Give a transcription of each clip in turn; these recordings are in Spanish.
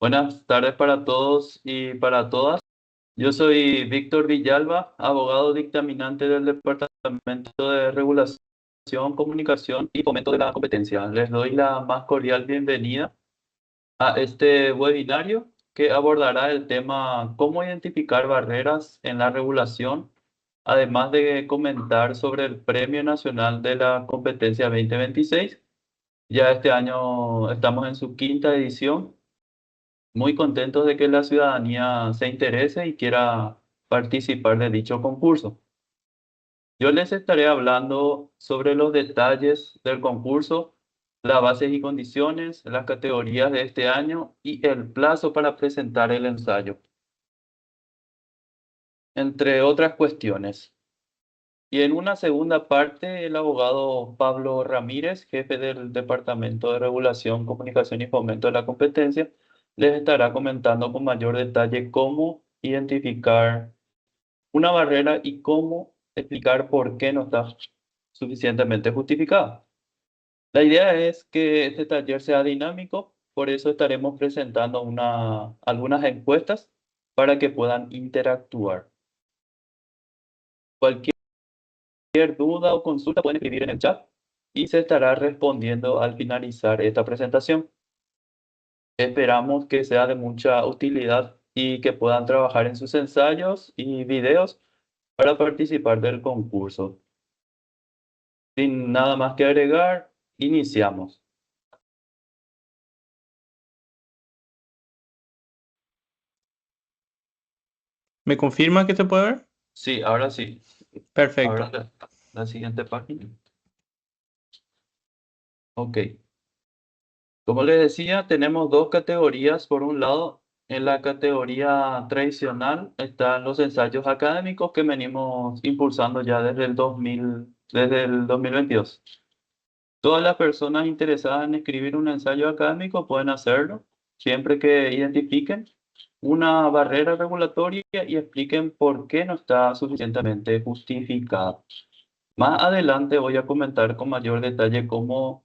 Buenas tardes para todos y para todas. Yo soy Víctor Villalba, abogado dictaminante del Departamento de Regulación, Comunicación y Fomento de la Competencia. Les doy la más cordial bienvenida a este webinario que abordará el tema cómo identificar barreras en la regulación, además de comentar sobre el Premio Nacional de la Competencia 2026. Ya este año estamos en su quinta edición, muy contentos de que la ciudadanía se interese y quiera participar de dicho concurso. Yo les estaré hablando sobre los detalles del concurso, las bases y condiciones, las categorías de este año y el plazo para presentar el ensayo, entre otras cuestiones. Y en una segunda parte, el abogado Pablo Ramírez, jefe del Departamento de Regulación, Comunicación y Fomento de la Competencia, les estará comentando con mayor detalle cómo identificar una barrera y cómo explicar por qué no está suficientemente justificada. La idea es que este taller sea dinámico, por eso estaremos presentando algunas encuestas para que puedan interactuar. Cualquier duda o consulta pueden escribir en el chat y se estará respondiendo al finalizar esta presentación. Esperamos que sea de mucha utilidad y que puedan trabajar en sus ensayos y videos para participar del concurso. Sin nada más que agregar, iniciamos. ¿Me confirma que se puede ver? Sí, ahora sí. Perfecto. Ahora la siguiente página. Ok. Como les decía, tenemos dos categorías. Por un lado, en la categoría tradicional están los ensayos académicos que venimos impulsando ya desde el 2022. Todas las personas interesadas en escribir un ensayo académico pueden hacerlo, siempre que identifiquen una barrera regulatoria y expliquen por qué no está suficientemente justificada. Más adelante voy a comentar con mayor detalle cómo,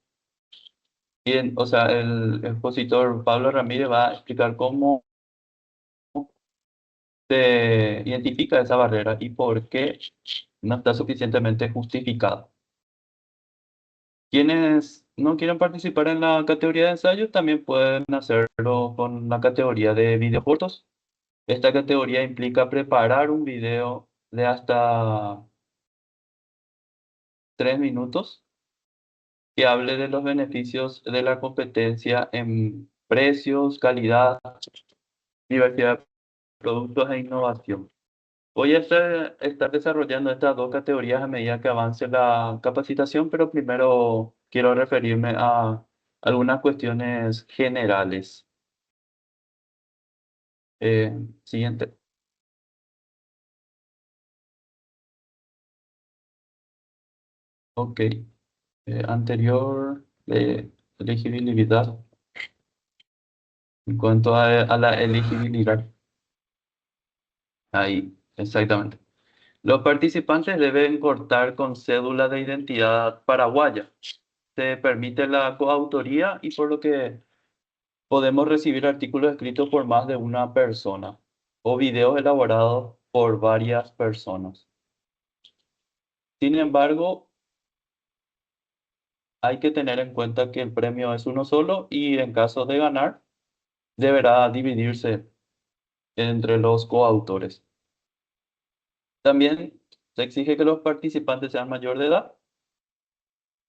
o sea, el expositor Pablo Ramírez va a explicar cómo se identifica esa barrera y por qué no está suficientemente justificada. Quienes no quieren participar en la categoría de ensayo también pueden hacerlo con la categoría de video cortos. Esta categoría implica preparar un video de hasta 3 minutos que hable de los beneficios de la competencia en precios, calidad, diversidad de productos e innovación. Voy a estar desarrollando estas dos categorías a medida que avance la capacitación, pero primero quiero referirme a algunas cuestiones generales. Siguiente. Ok. Anterior, elegibilidad. En cuanto a la elegibilidad. Ahí, exactamente. Los participantes deben cortar con cédula de identidad paraguaya. Se permite la coautoría y por lo que podemos recibir artículos escritos por más de una persona o videos elaborados por varias personas. Sin embargo, hay que tener en cuenta que el premio es uno solo y en caso de ganar, deberá dividirse entre los coautores. También se exige que los participantes sean mayor de edad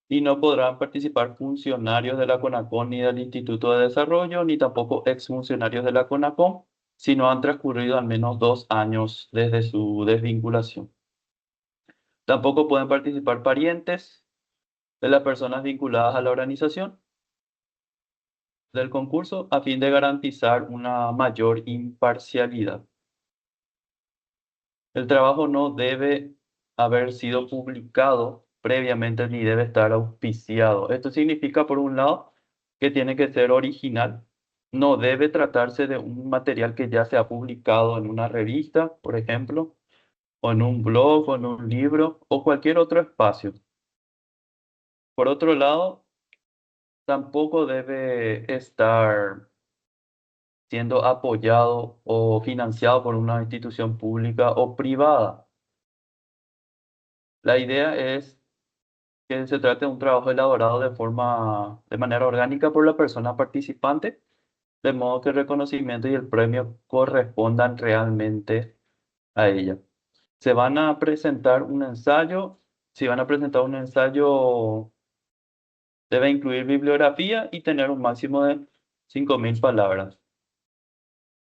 y no podrán participar funcionarios de la CONACON ni del Instituto de Desarrollo, ni tampoco exfuncionarios de la CONACON, si no han transcurrido al menos 2 años desde su desvinculación. Tampoco pueden participar parientes de las personas vinculadas a la organización del concurso a fin de garantizar una mayor imparcialidad. El trabajo no debe haber sido publicado previamente ni debe estar auspiciado. Esto significa, por un lado, que tiene que ser original. No debe tratarse de un material que ya se ha publicado en una revista, por ejemplo, o en un blog, o en un libro, o cualquier otro espacio. Por otro lado, tampoco debe estar siendo apoyado o financiado por una institución pública o privada. La idea es que se trate de un trabajo elaborado de manera orgánica por la persona participante, de modo que el reconocimiento y el premio correspondan realmente a ella. Se van a presentar un ensayo. Si van a presentar un ensayo, debe incluir bibliografía y tener un máximo de 5.000 palabras.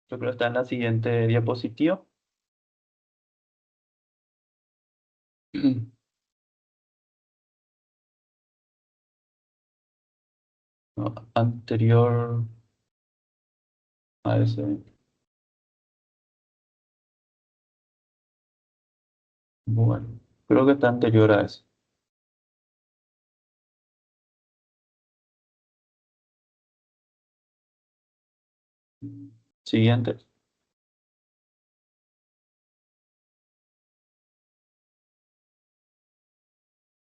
Yo creo que está en la siguiente diapositiva. No, anterior a ese. Bueno, creo que está anterior a ese. Siguiente.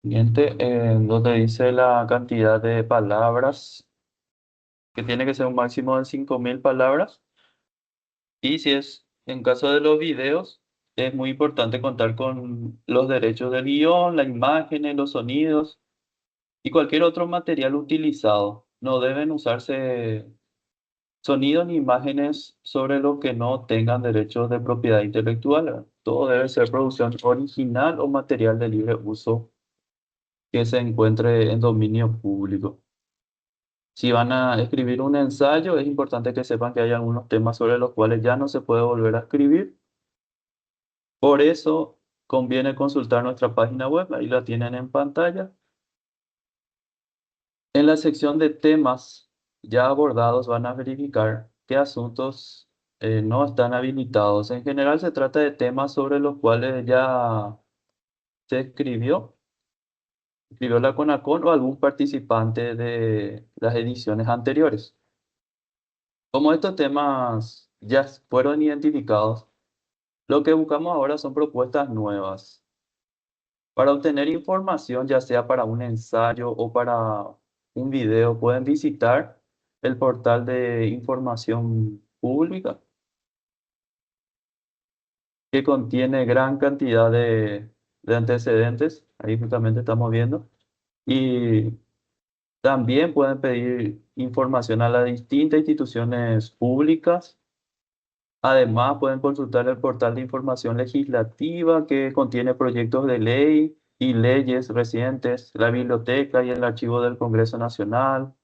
Siguiente, donde dice la cantidad de palabras, que tiene que ser un máximo de 5.000 palabras. Y si es en caso de los videos, es muy importante contar con los derechos del guión, las imágenes, los sonidos y cualquier otro material utilizado. No deben usarse sonidos ni imágenes sobre lo que no tengan derechos de propiedad intelectual. Todo debe ser producción original o material de libre uso que se encuentre en dominio público. Si van a escribir un ensayo, es importante que sepan que hay algunos temas sobre los cuales ya no se puede volver a escribir. Por eso conviene consultar nuestra página web, ahí la tienen en pantalla. En la sección de temas ya abordados van a verificar qué asuntos no están habilitados. En general se trata de temas sobre los cuales ya se escribió la CONACON o algún participante de las ediciones anteriores. Como estos temas ya fueron identificados, lo que buscamos ahora son propuestas nuevas. Para obtener información, ya sea para un ensayo o para un video, pueden visitar el portal de información pública que contiene gran cantidad de antecedentes. Ahí justamente estamos viendo. Y también pueden pedir información a las distintas instituciones públicas. Además, pueden consultar el portal de información legislativa que contiene proyectos de ley y leyes recientes, la biblioteca y el archivo del Congreso Nacional,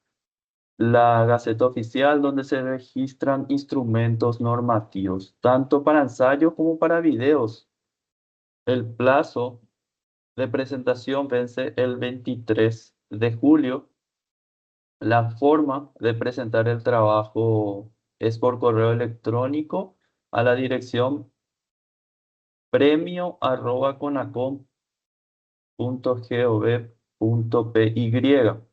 la Gaceta Oficial, donde se registran instrumentos normativos, tanto para ensayos como para videos. El plazo de presentación vence el 23 de julio. La forma de presentar el trabajo es por correo electrónico a la dirección premio@conacom.gov.py.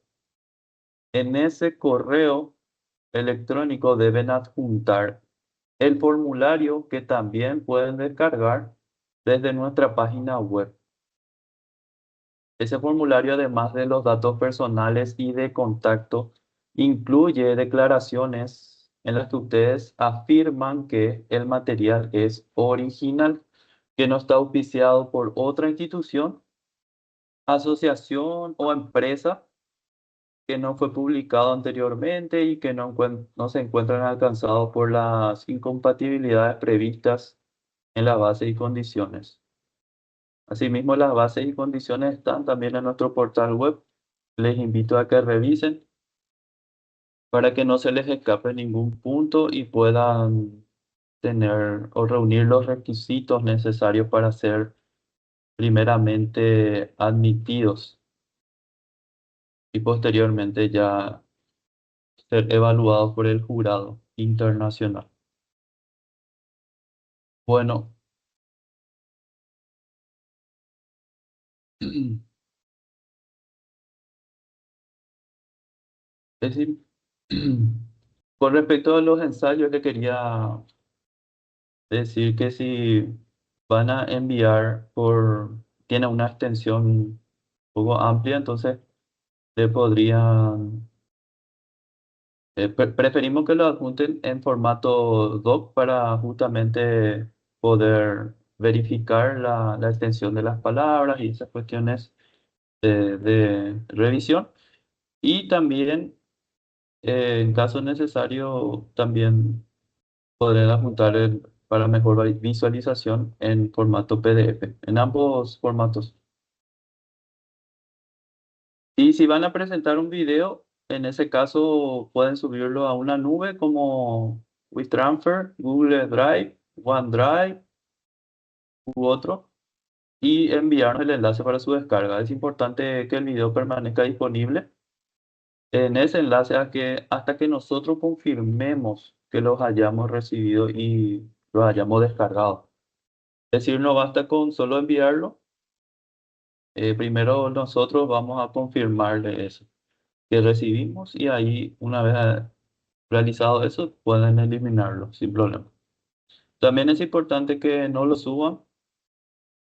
En ese correo electrónico deben adjuntar el formulario que también pueden descargar desde nuestra página web. Ese formulario, además de los datos personales y de contacto, incluye declaraciones en las que ustedes afirman que el material es original, que no está auspiciado por otra institución, asociación o empresa, que no fue publicado anteriormente y que no se encuentran alcanzados por las incompatibilidades previstas en la base y condiciones. Asimismo, las bases y condiciones están también en nuestro portal web. Les invito a que revisen para que no se les escape ningún punto y puedan tener o reunir los requisitos necesarios para ser primeramente admitidos y posteriormente ya ser evaluados por el jurado internacional. Bueno, es decir, con respecto a los ensayos, le quería decir que si van a enviar tiene una extensión un poco amplia, entonces le podrían Preferimos que lo adjunten en formato doc para justamente poder verificar la extensión de las palabras y esas cuestiones de revisión. Y también, en caso necesario, también poder adjuntar para mejor visualización en formato PDF, en ambos formatos. Y si van a presentar un video, en ese caso pueden subirlo a una nube como WeTransfer, Google Drive, OneDrive u otro y enviarnos el enlace para su descarga. Es importante que el video permanezca disponible en ese enlace hasta que nosotros confirmemos que los hayamos recibido y los hayamos descargado. Es decir, no basta con solo enviarlo. Primero nosotros vamos a confirmarle eso que recibimos y ahí una vez realizado eso pueden eliminarlo sin problema. También es importante que no lo suban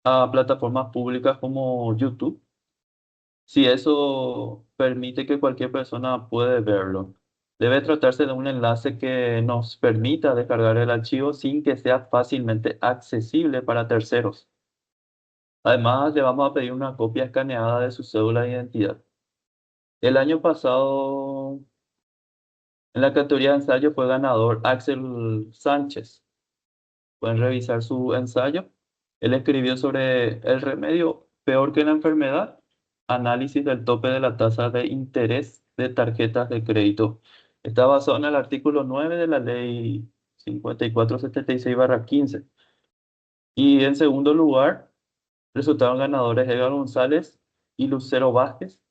a plataformas públicas como YouTube, si eso permite que cualquier persona puede verlo. Debe tratarse de un enlace que nos permita descargar el archivo sin que sea fácilmente accesible para terceros. Además, le vamos a pedir una copia escaneada de su cédula de identidad. El año pasado, en la categoría de ensayo fue ganador Axel Sánchez. Pueden revisar su ensayo. Él escribió sobre el remedio peor que la enfermedad, análisis del tope de la tasa de interés de tarjetas de crédito. Está basado en el artículo 9 de la ley 5476/15. Y en segundo lugar, resultaron ganadores Edgar González y Lucero Vázquez,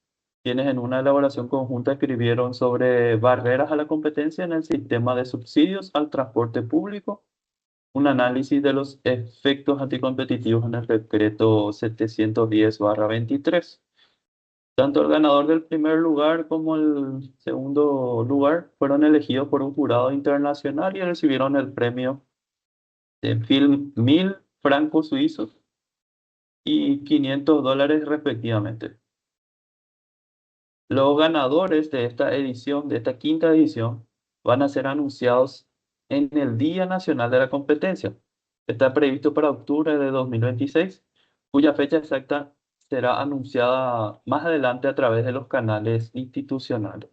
quienes en una elaboración conjunta escribieron sobre barreras a la competencia en el sistema de subsidios al transporte público, un análisis de los efectos anticompetitivos en el decreto 710/23. Tanto el ganador del primer lugar como el segundo lugar fueron elegidos por un jurado internacional y recibieron el premio de 1.000 francos suizos y $500 respectivamente. Los ganadores de esta edición, de esta quinta edición, van a ser anunciados en el Día Nacional de la Competencia. Está previsto para octubre de 2026, cuya fecha exacta será anunciada más adelante a través de los canales institucionales.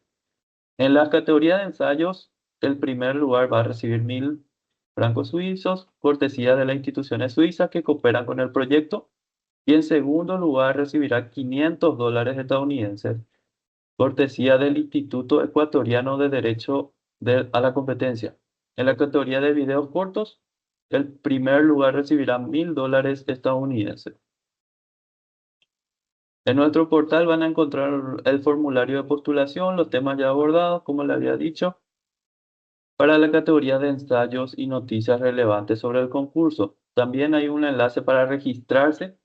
En la categoría de ensayos, el primer lugar va a recibir 1.000 francos suizos, cortesía de las instituciones suizas que cooperan con el proyecto, y en segundo lugar recibirá $500 estadounidenses cortesía del Instituto Ecuatoriano de Derecho a la Competencia. En la categoría de videos cortos, el primer lugar recibirá $1.000 estadounidenses. En nuestro portal van a encontrar el formulario de postulación, los temas ya abordados, como le había dicho, para la categoría de ensayos y noticias relevantes sobre el concurso. También hay un enlace para registrarse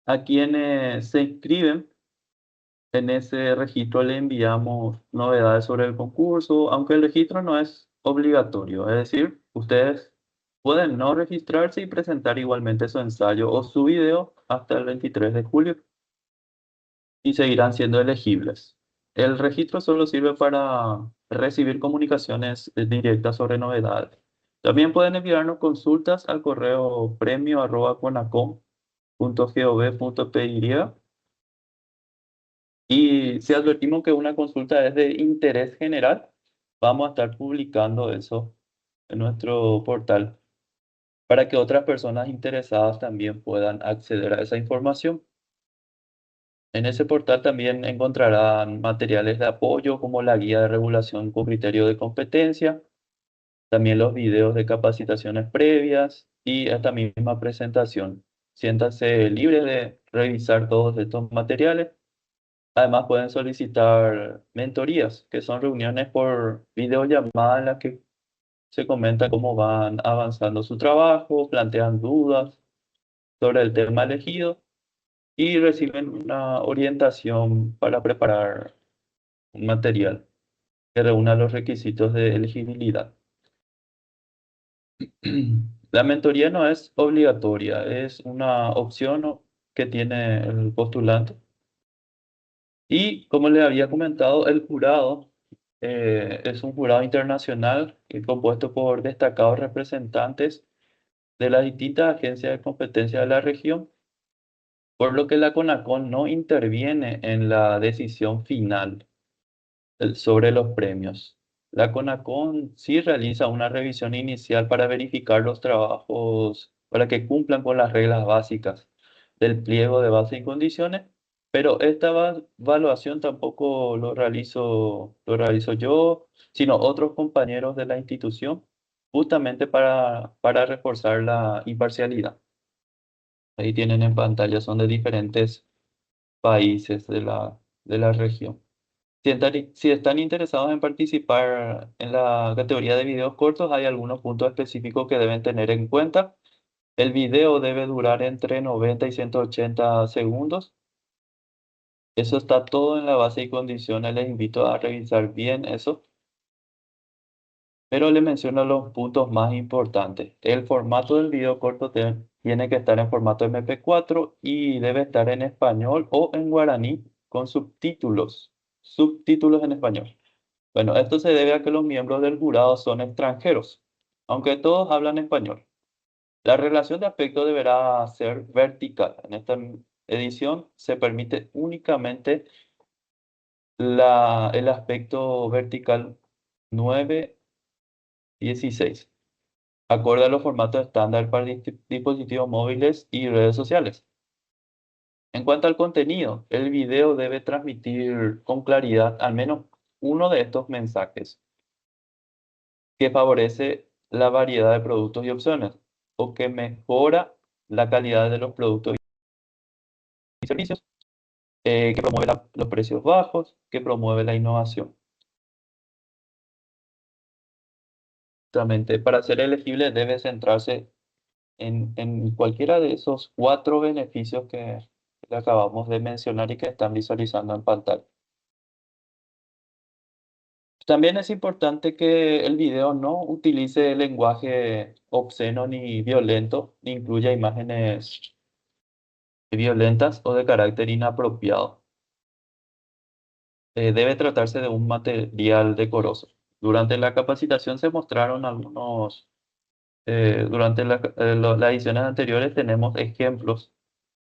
a quienes se inscriben. En ese registro le enviamos novedades sobre el concurso, aunque el registro no es obligatorio. Es decir, ustedes pueden no registrarse y presentar igualmente su ensayo o su video hasta el 23 de julio y seguirán siendo elegibles. El registro solo sirve para recibir comunicaciones directas sobre novedades. También pueden enviarnos consultas al correo premio@conacom.gov.py. Y si advertimos que una consulta es de interés general, vamos a estar publicando eso en nuestro portal para que otras personas interesadas también puedan acceder a esa información. En ese portal también encontrarán materiales de apoyo como la guía de regulación con criterio de competencia, también los videos de capacitaciones previas y esta misma presentación. Siéntanse libres de revisar todos estos materiales. Además, pueden solicitar mentorías, que son reuniones por videollamada en las que se comenta cómo van avanzando su trabajo, plantean dudas sobre el tema elegido y reciben una orientación para preparar un material que reúna los requisitos de elegibilidad. La mentoría no es obligatoria, es una opción que tiene el postulante. Y como les había comentado, el jurado es un jurado internacional compuesto por destacados representantes de las distintas agencias de competencia de la región, por lo que la CONACON no interviene en la decisión final sobre los premios. La CONACON sí realiza una revisión inicial para verificar los trabajos para que cumplan con las reglas básicas del pliego de base y condiciones, pero esta evaluación tampoco lo realizo yo, sino otros compañeros de la institución, justamente para reforzar la imparcialidad. Ahí tienen en pantalla, son de diferentes países de la región. Si están interesados en participar en la categoría de videos cortos, hay algunos puntos específicos que deben tener en cuenta. El video debe durar entre 90 y 180 segundos. Eso está todo en la base y condiciones. Les invito a revisar bien eso. Pero le menciono los puntos más importantes. El formato del video corto tiene que estar en formato MP4 y debe estar en español o en guaraní con subtítulos. Subtítulos en español. Bueno, esto se debe a que los miembros del jurado son extranjeros, aunque todos hablan español. La relación de aspecto deberá ser vertical. En esta edición se permite únicamente el aspecto vertical 9:16, acorde a los formatos estándar para dispositivos móviles y redes sociales. En cuanto al contenido, el video debe transmitir con claridad al menos uno de estos mensajes que favorece la variedad de productos y opciones o que mejora la calidad de los productos y servicios, que promueve los precios bajos, que promueve la innovación. Justamente para ser elegible debe centrarse en cualquiera de esos cuatro beneficios que acabamos de mencionar y que están visualizando en pantalla. También es importante que el video no utilice lenguaje obsceno ni violento, ni incluya imágenes violentas o de carácter inapropiado. Debe tratarse de un material decoroso. Durante la capacitación se mostraron durante las ediciones anteriores tenemos ejemplos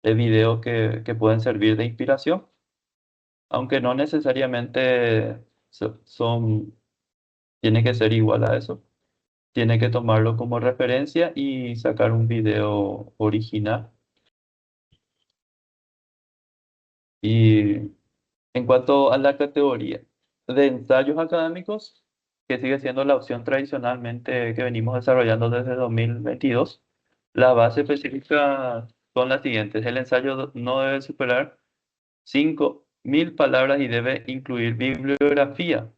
de videos que pueden servir de inspiración, aunque no necesariamente tiene que ser igual a eso. Tiene que tomarlo como referencia y sacar un video original. Y en cuanto a la categoría de ensayos académicos, que sigue siendo la opción tradicionalmente que venimos desarrollando desde 2022, la base específica son las siguientes. El ensayo no debe superar 5.000 palabras y debe incluir bibliografía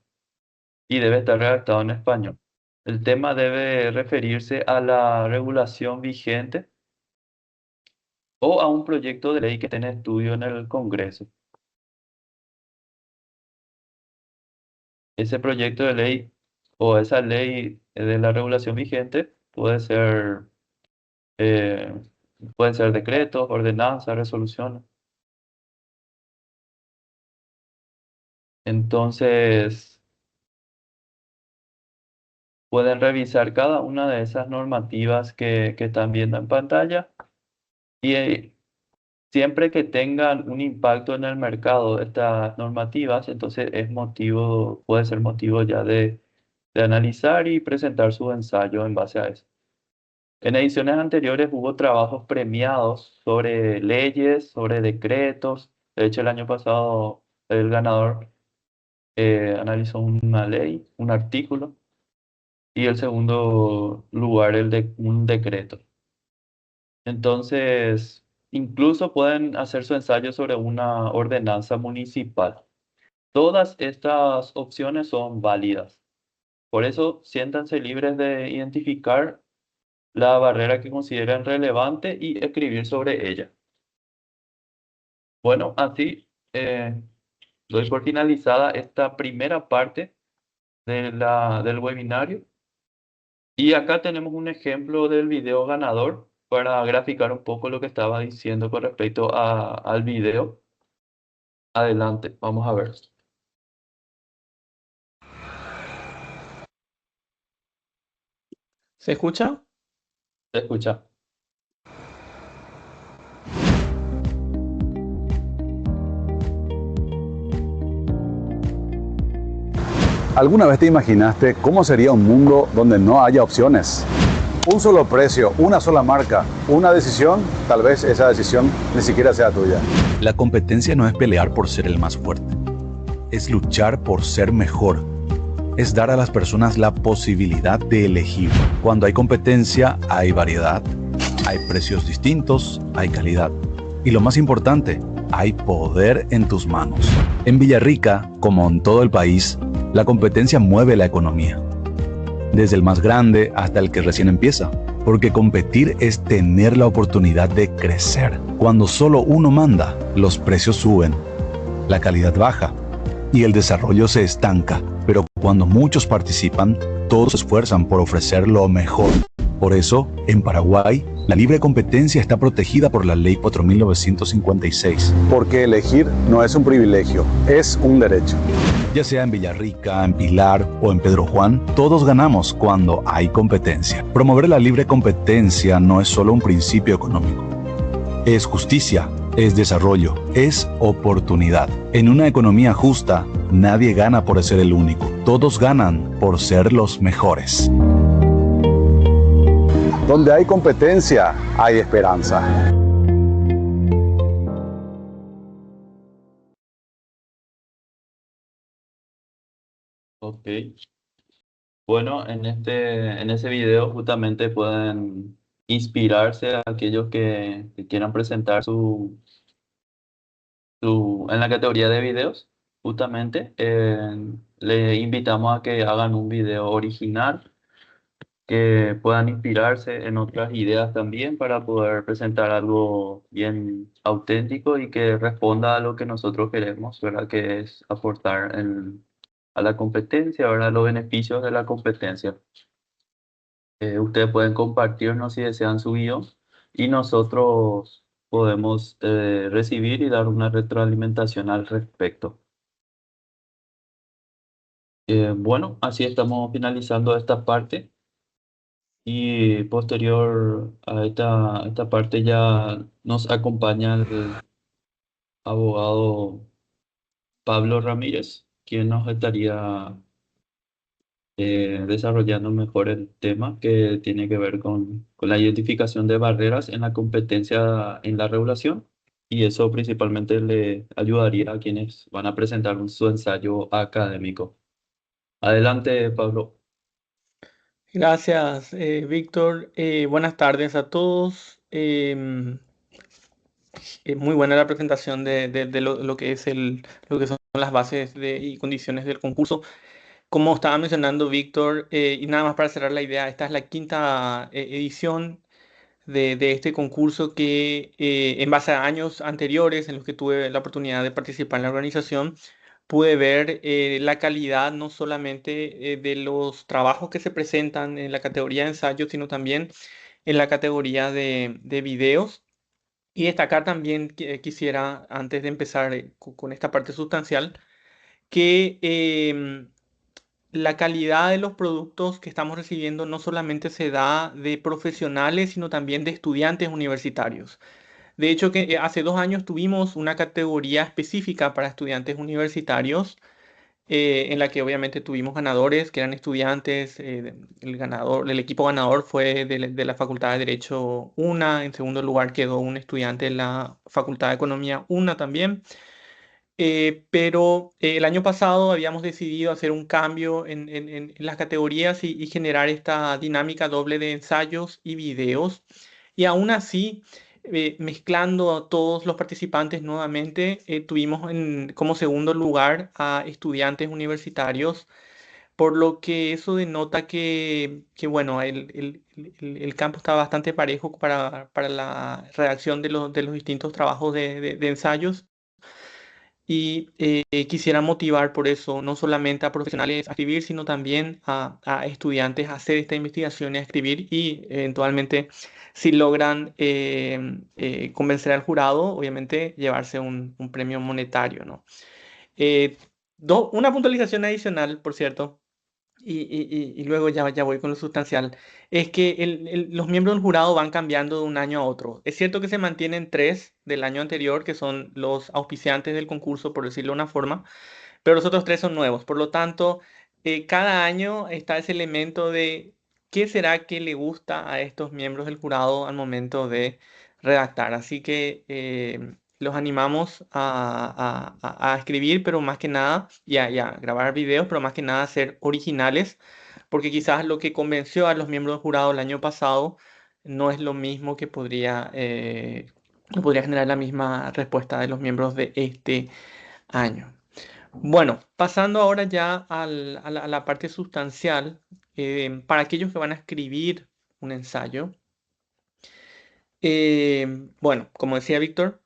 y debe estar redactado en español. El tema debe referirse a la regulación vigente o a un proyecto de ley que esté en estudio en el Congreso. Ese proyecto de ley o esa ley de la regulación vigente eh, pueden ser decretos, ordenanzas, resoluciones. Entonces, pueden revisar cada una de esas normativas que están viendo en pantalla y siempre que tengan un impacto en el mercado estas normativas, entonces puede ser motivo ya de analizar y presentar su ensayo en base a eso. En ediciones anteriores hubo trabajos premiados sobre leyes, sobre decretos. De hecho, el año pasado el ganador analizó una ley, un artículo, y el segundo lugar un decreto. Entonces, incluso pueden hacer su ensayo sobre una ordenanza municipal. Todas estas opciones son válidas. Por eso, siéntanse libres de identificar la barrera que consideren relevante y escribir sobre ella. Bueno, así doy por finalizada esta primera parte del webinario. Y acá tenemos un ejemplo del video ganador para graficar un poco lo que estaba diciendo con respecto al video. Adelante, vamos a ver. ¿Se escucha? Se escucha. ¿Alguna vez te imaginaste cómo sería un mundo donde no haya opciones? Un solo precio, una sola marca, una decisión, tal vez esa decisión ni siquiera sea tuya. La competencia no es pelear por ser el más fuerte, es luchar por ser mejor. Es dar a las personas la posibilidad de elegir. Cuando hay competencia, hay variedad, hay precios distintos, hay calidad. Y lo más importante, hay poder en tus manos. En Villarrica, como en todo el país, la competencia mueve la economía. Desde el más grande hasta el que recién empieza. Porque competir es tener la oportunidad de crecer. Cuando solo uno manda, los precios suben, la calidad baja y el desarrollo se estanca. Pero cuando muchos participan, todos se esfuerzan por ofrecer lo mejor. Por eso, en Paraguay, la libre competencia está protegida por la Ley 4956. Porque elegir no es un privilegio, es un derecho. Ya sea en Villarrica, en Pilar o en Pedro Juan, todos ganamos cuando hay competencia. Promover la libre competencia no es solo un principio económico. Es justicia, es desarrollo, es oportunidad. En una economía justa, nadie gana por ser el único. Todos ganan por ser los mejores. Donde hay competencia, hay esperanza. Ok. Bueno, en ese video justamente pueden inspirarse a aquellos que quieran presentar en la categoría de videos. Justamente le invitamos a que hagan un video original, que puedan inspirarse en otras ideas también para poder presentar algo bien auténtico y que responda a lo que nosotros queremos, ¿verdad? Que es aportar a la competencia, ¿verdad? Los beneficios de la competencia. Ustedes pueden compartirnos si desean su guión y nosotros podemos recibir y dar una retroalimentación al respecto. Bueno, así estamos finalizando esta parte y posterior a esta parte ya nos acompaña el abogado Pablo Ramírez, quien nos estaría desarrollando mejor el tema que tiene que ver con la identificación de barreras en la competencia en la regulación, y eso principalmente le ayudaría a quienes van a presentar su ensayo académico. Adelante, Pablo. Gracias, Víctor. Buenas tardes a todos. Muy buena la presentación de lo que es lo que son las bases y condiciones del concurso. Como estaba mencionando Víctor, y nada más para cerrar la idea, esta es la quinta edición de este concurso que en base a años anteriores en los que tuve la oportunidad de participar en la organización, pude ver la calidad no solamente de los trabajos que se presentan en la categoría de ensayos, sino también en la categoría de videos. Y destacar también que quisiera, antes de empezar con esta parte sustancial, que la calidad de los productos que estamos recibiendo no solamente se da de profesionales, sino también de estudiantes universitarios. De hecho, que hace 2 años tuvimos una categoría específica para estudiantes universitarios, en la que obviamente tuvimos ganadores que eran estudiantes. El equipo ganador fue de la Facultad de Derecho UNA. En segundo lugar quedó un estudiante de la Facultad de Economía UNA también. Pero el año pasado habíamos decidido hacer un cambio en las categorías y generar esta dinámica doble de ensayos y videos. Y aún así, mezclando a todos los participantes nuevamente, tuvimos como segundo lugar a estudiantes universitarios, por lo que eso denota que bueno, el campo está bastante parejo para la redacción de los distintos trabajos de ensayos. Y quisiera motivar por eso no solamente a profesionales a escribir, sino también a estudiantes a hacer esta investigación y a escribir, y eventualmente, si logran convencer al jurado, obviamente llevarse un premio monetario, ¿no? Eh, una puntualización adicional, por cierto. y luego ya voy con lo sustancial, es que los miembros del jurado van cambiando de un año a otro. Es cierto que se mantienen tres del año anterior, que son los auspiciantes del concurso, por decirlo de una forma, pero los otros tres son nuevos. Por lo tanto, cada año está ese elemento de qué será que le gusta a estos miembros del jurado al momento de redactar. Así que los animamos a escribir, pero más que nada, y a grabar videos, pero más que nada a ser originales, porque quizás lo que convenció a los miembros del jurado el año pasado no es lo mismo que no podría generar la misma respuesta de los miembros de este año. Bueno, pasando ahora ya a la parte sustancial, para aquellos que van a escribir un ensayo, bueno, como decía Víctor,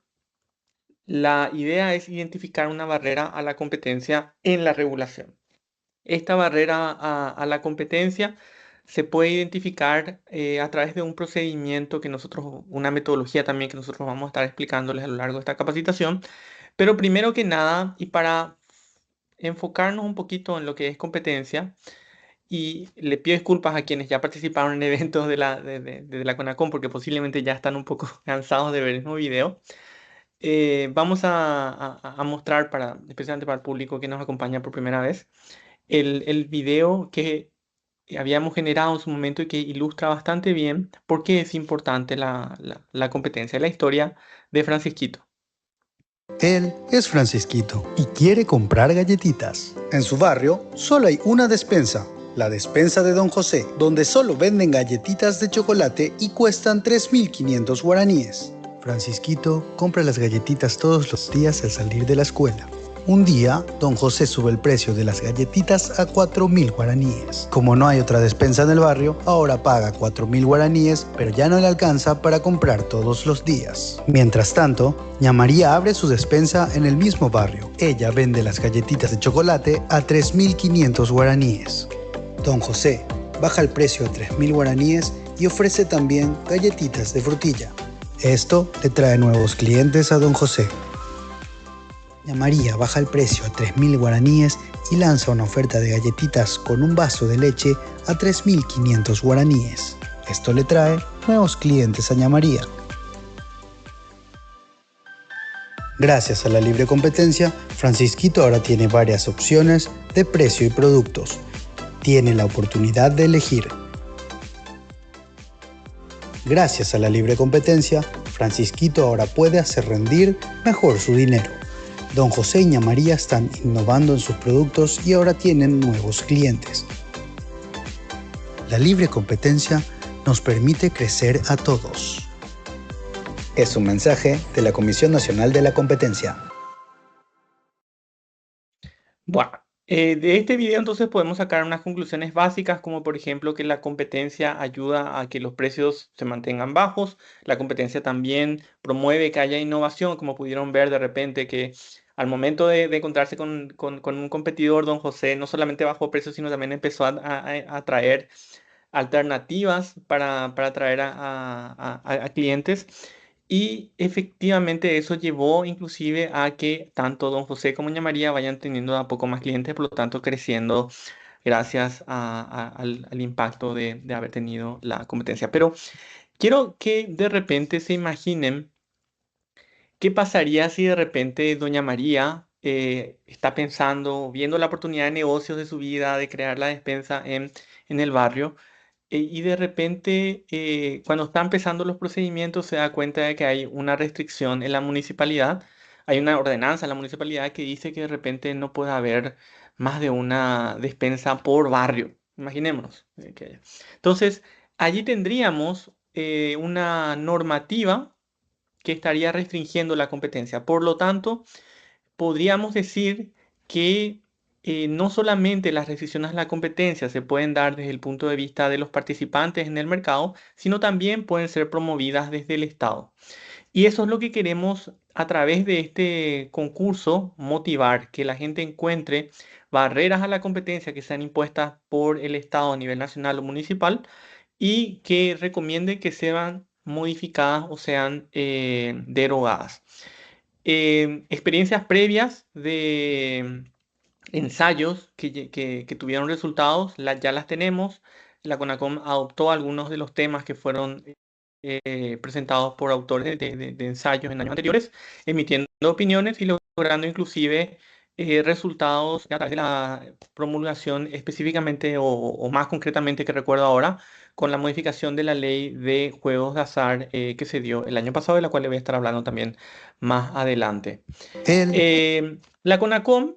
la idea es identificar una barrera a la competencia en la regulación. Esta barrera a la competencia se puede identificar a través de un procedimiento que nosotros, una metodología también que nosotros vamos a estar explicándoles a lo largo de esta capacitación. Pero primero que nada, y para enfocarnos un poquito en lo que es competencia, y le pido disculpas a quienes ya participaron en eventos de la CONACOM, porque posiblemente ya están un poco cansados de ver el mismo video. Vamos a mostrar, especialmente para el público que nos acompaña por primera vez, el video que habíamos generado en su momento y que ilustra bastante bien por qué es importante la competencia, la historia de Francisquito. Él es Francisquito y quiere comprar galletitas. En su barrio solo hay una despensa, la despensa de Don José, donde solo venden galletitas de chocolate y cuestan 3.500 guaraníes. Francisquito compra las galletitas todos los días al salir de la escuela. Un día, Don José sube el precio de las galletitas a 4.000 guaraníes. Como no hay otra despensa en el barrio, ahora paga 4.000 guaraníes, pero ya no le alcanza para comprar todos los días. Mientras tanto, Ña María abre su despensa en el mismo barrio. Ella vende las galletitas de chocolate a 3.500 guaraníes. Don José baja el precio a 3.000 guaraníes y ofrece también galletitas de frutilla. Esto le trae nuevos clientes a Don José. Ña María baja el precio a 3.000 guaraníes y lanza una oferta de galletitas con un vaso de leche a 3.500 guaraníes. Esto le trae nuevos clientes a Ña María. Gracias a la libre competencia, Francisquito ahora tiene varias opciones de precio y productos. Tiene la oportunidad de elegir. Gracias a la libre competencia, Francisquito ahora puede hacer rendir mejor su dinero. Don José y Ña María están innovando en sus productos y ahora tienen nuevos clientes. La libre competencia nos permite crecer a todos. Es un mensaje de la Comisión Nacional de la Competencia. Bueno, de este video entonces podemos sacar unas conclusiones básicas, como por ejemplo que la competencia ayuda a que los precios se mantengan bajos. La competencia también promueve que haya innovación, como pudieron ver de repente que al momento de encontrarse con un competidor, Don José no solamente bajó precios, sino también empezó a traer alternativas para atraer a clientes. Y efectivamente eso llevó inclusive a que tanto Don José como Ña María vayan teniendo a poco más clientes, por lo tanto creciendo gracias al impacto de haber tenido la competencia. Pero quiero que de repente se imaginen qué pasaría si de repente Doña María está pensando, viendo la oportunidad de negocios de su vida, de crear la despensa en el barrio. Y de repente, cuando está empezando los procedimientos, se da cuenta de que hay una restricción en la municipalidad, hay una ordenanza en la municipalidad que dice que de repente no puede haber más de una despensa por barrio. Imaginémonos. Entonces, allí tendríamos una normativa que estaría restringiendo la competencia. Por lo tanto, podríamos decir que no solamente las restricciones a la competencia se pueden dar desde el punto de vista de los participantes en el mercado, sino también pueden ser promovidas desde el Estado. Y eso es lo que queremos a través de este concurso, motivar que la gente encuentre barreras a la competencia que sean impuestas por el Estado a nivel nacional o municipal y que recomiende que sean modificadas o sean derogadas. Experiencias previas ensayos que tuvieron resultados, ya las tenemos. La CONACOM adoptó algunos de los temas que fueron presentados por autores de ensayos en años anteriores, emitiendo opiniones y logrando inclusive resultados a través de la promulgación específicamente o más concretamente que recuerdo ahora, con la modificación de la ley de juegos de azar que se dio el año pasado, de la cual le voy a estar hablando también más adelante. La CONACOM,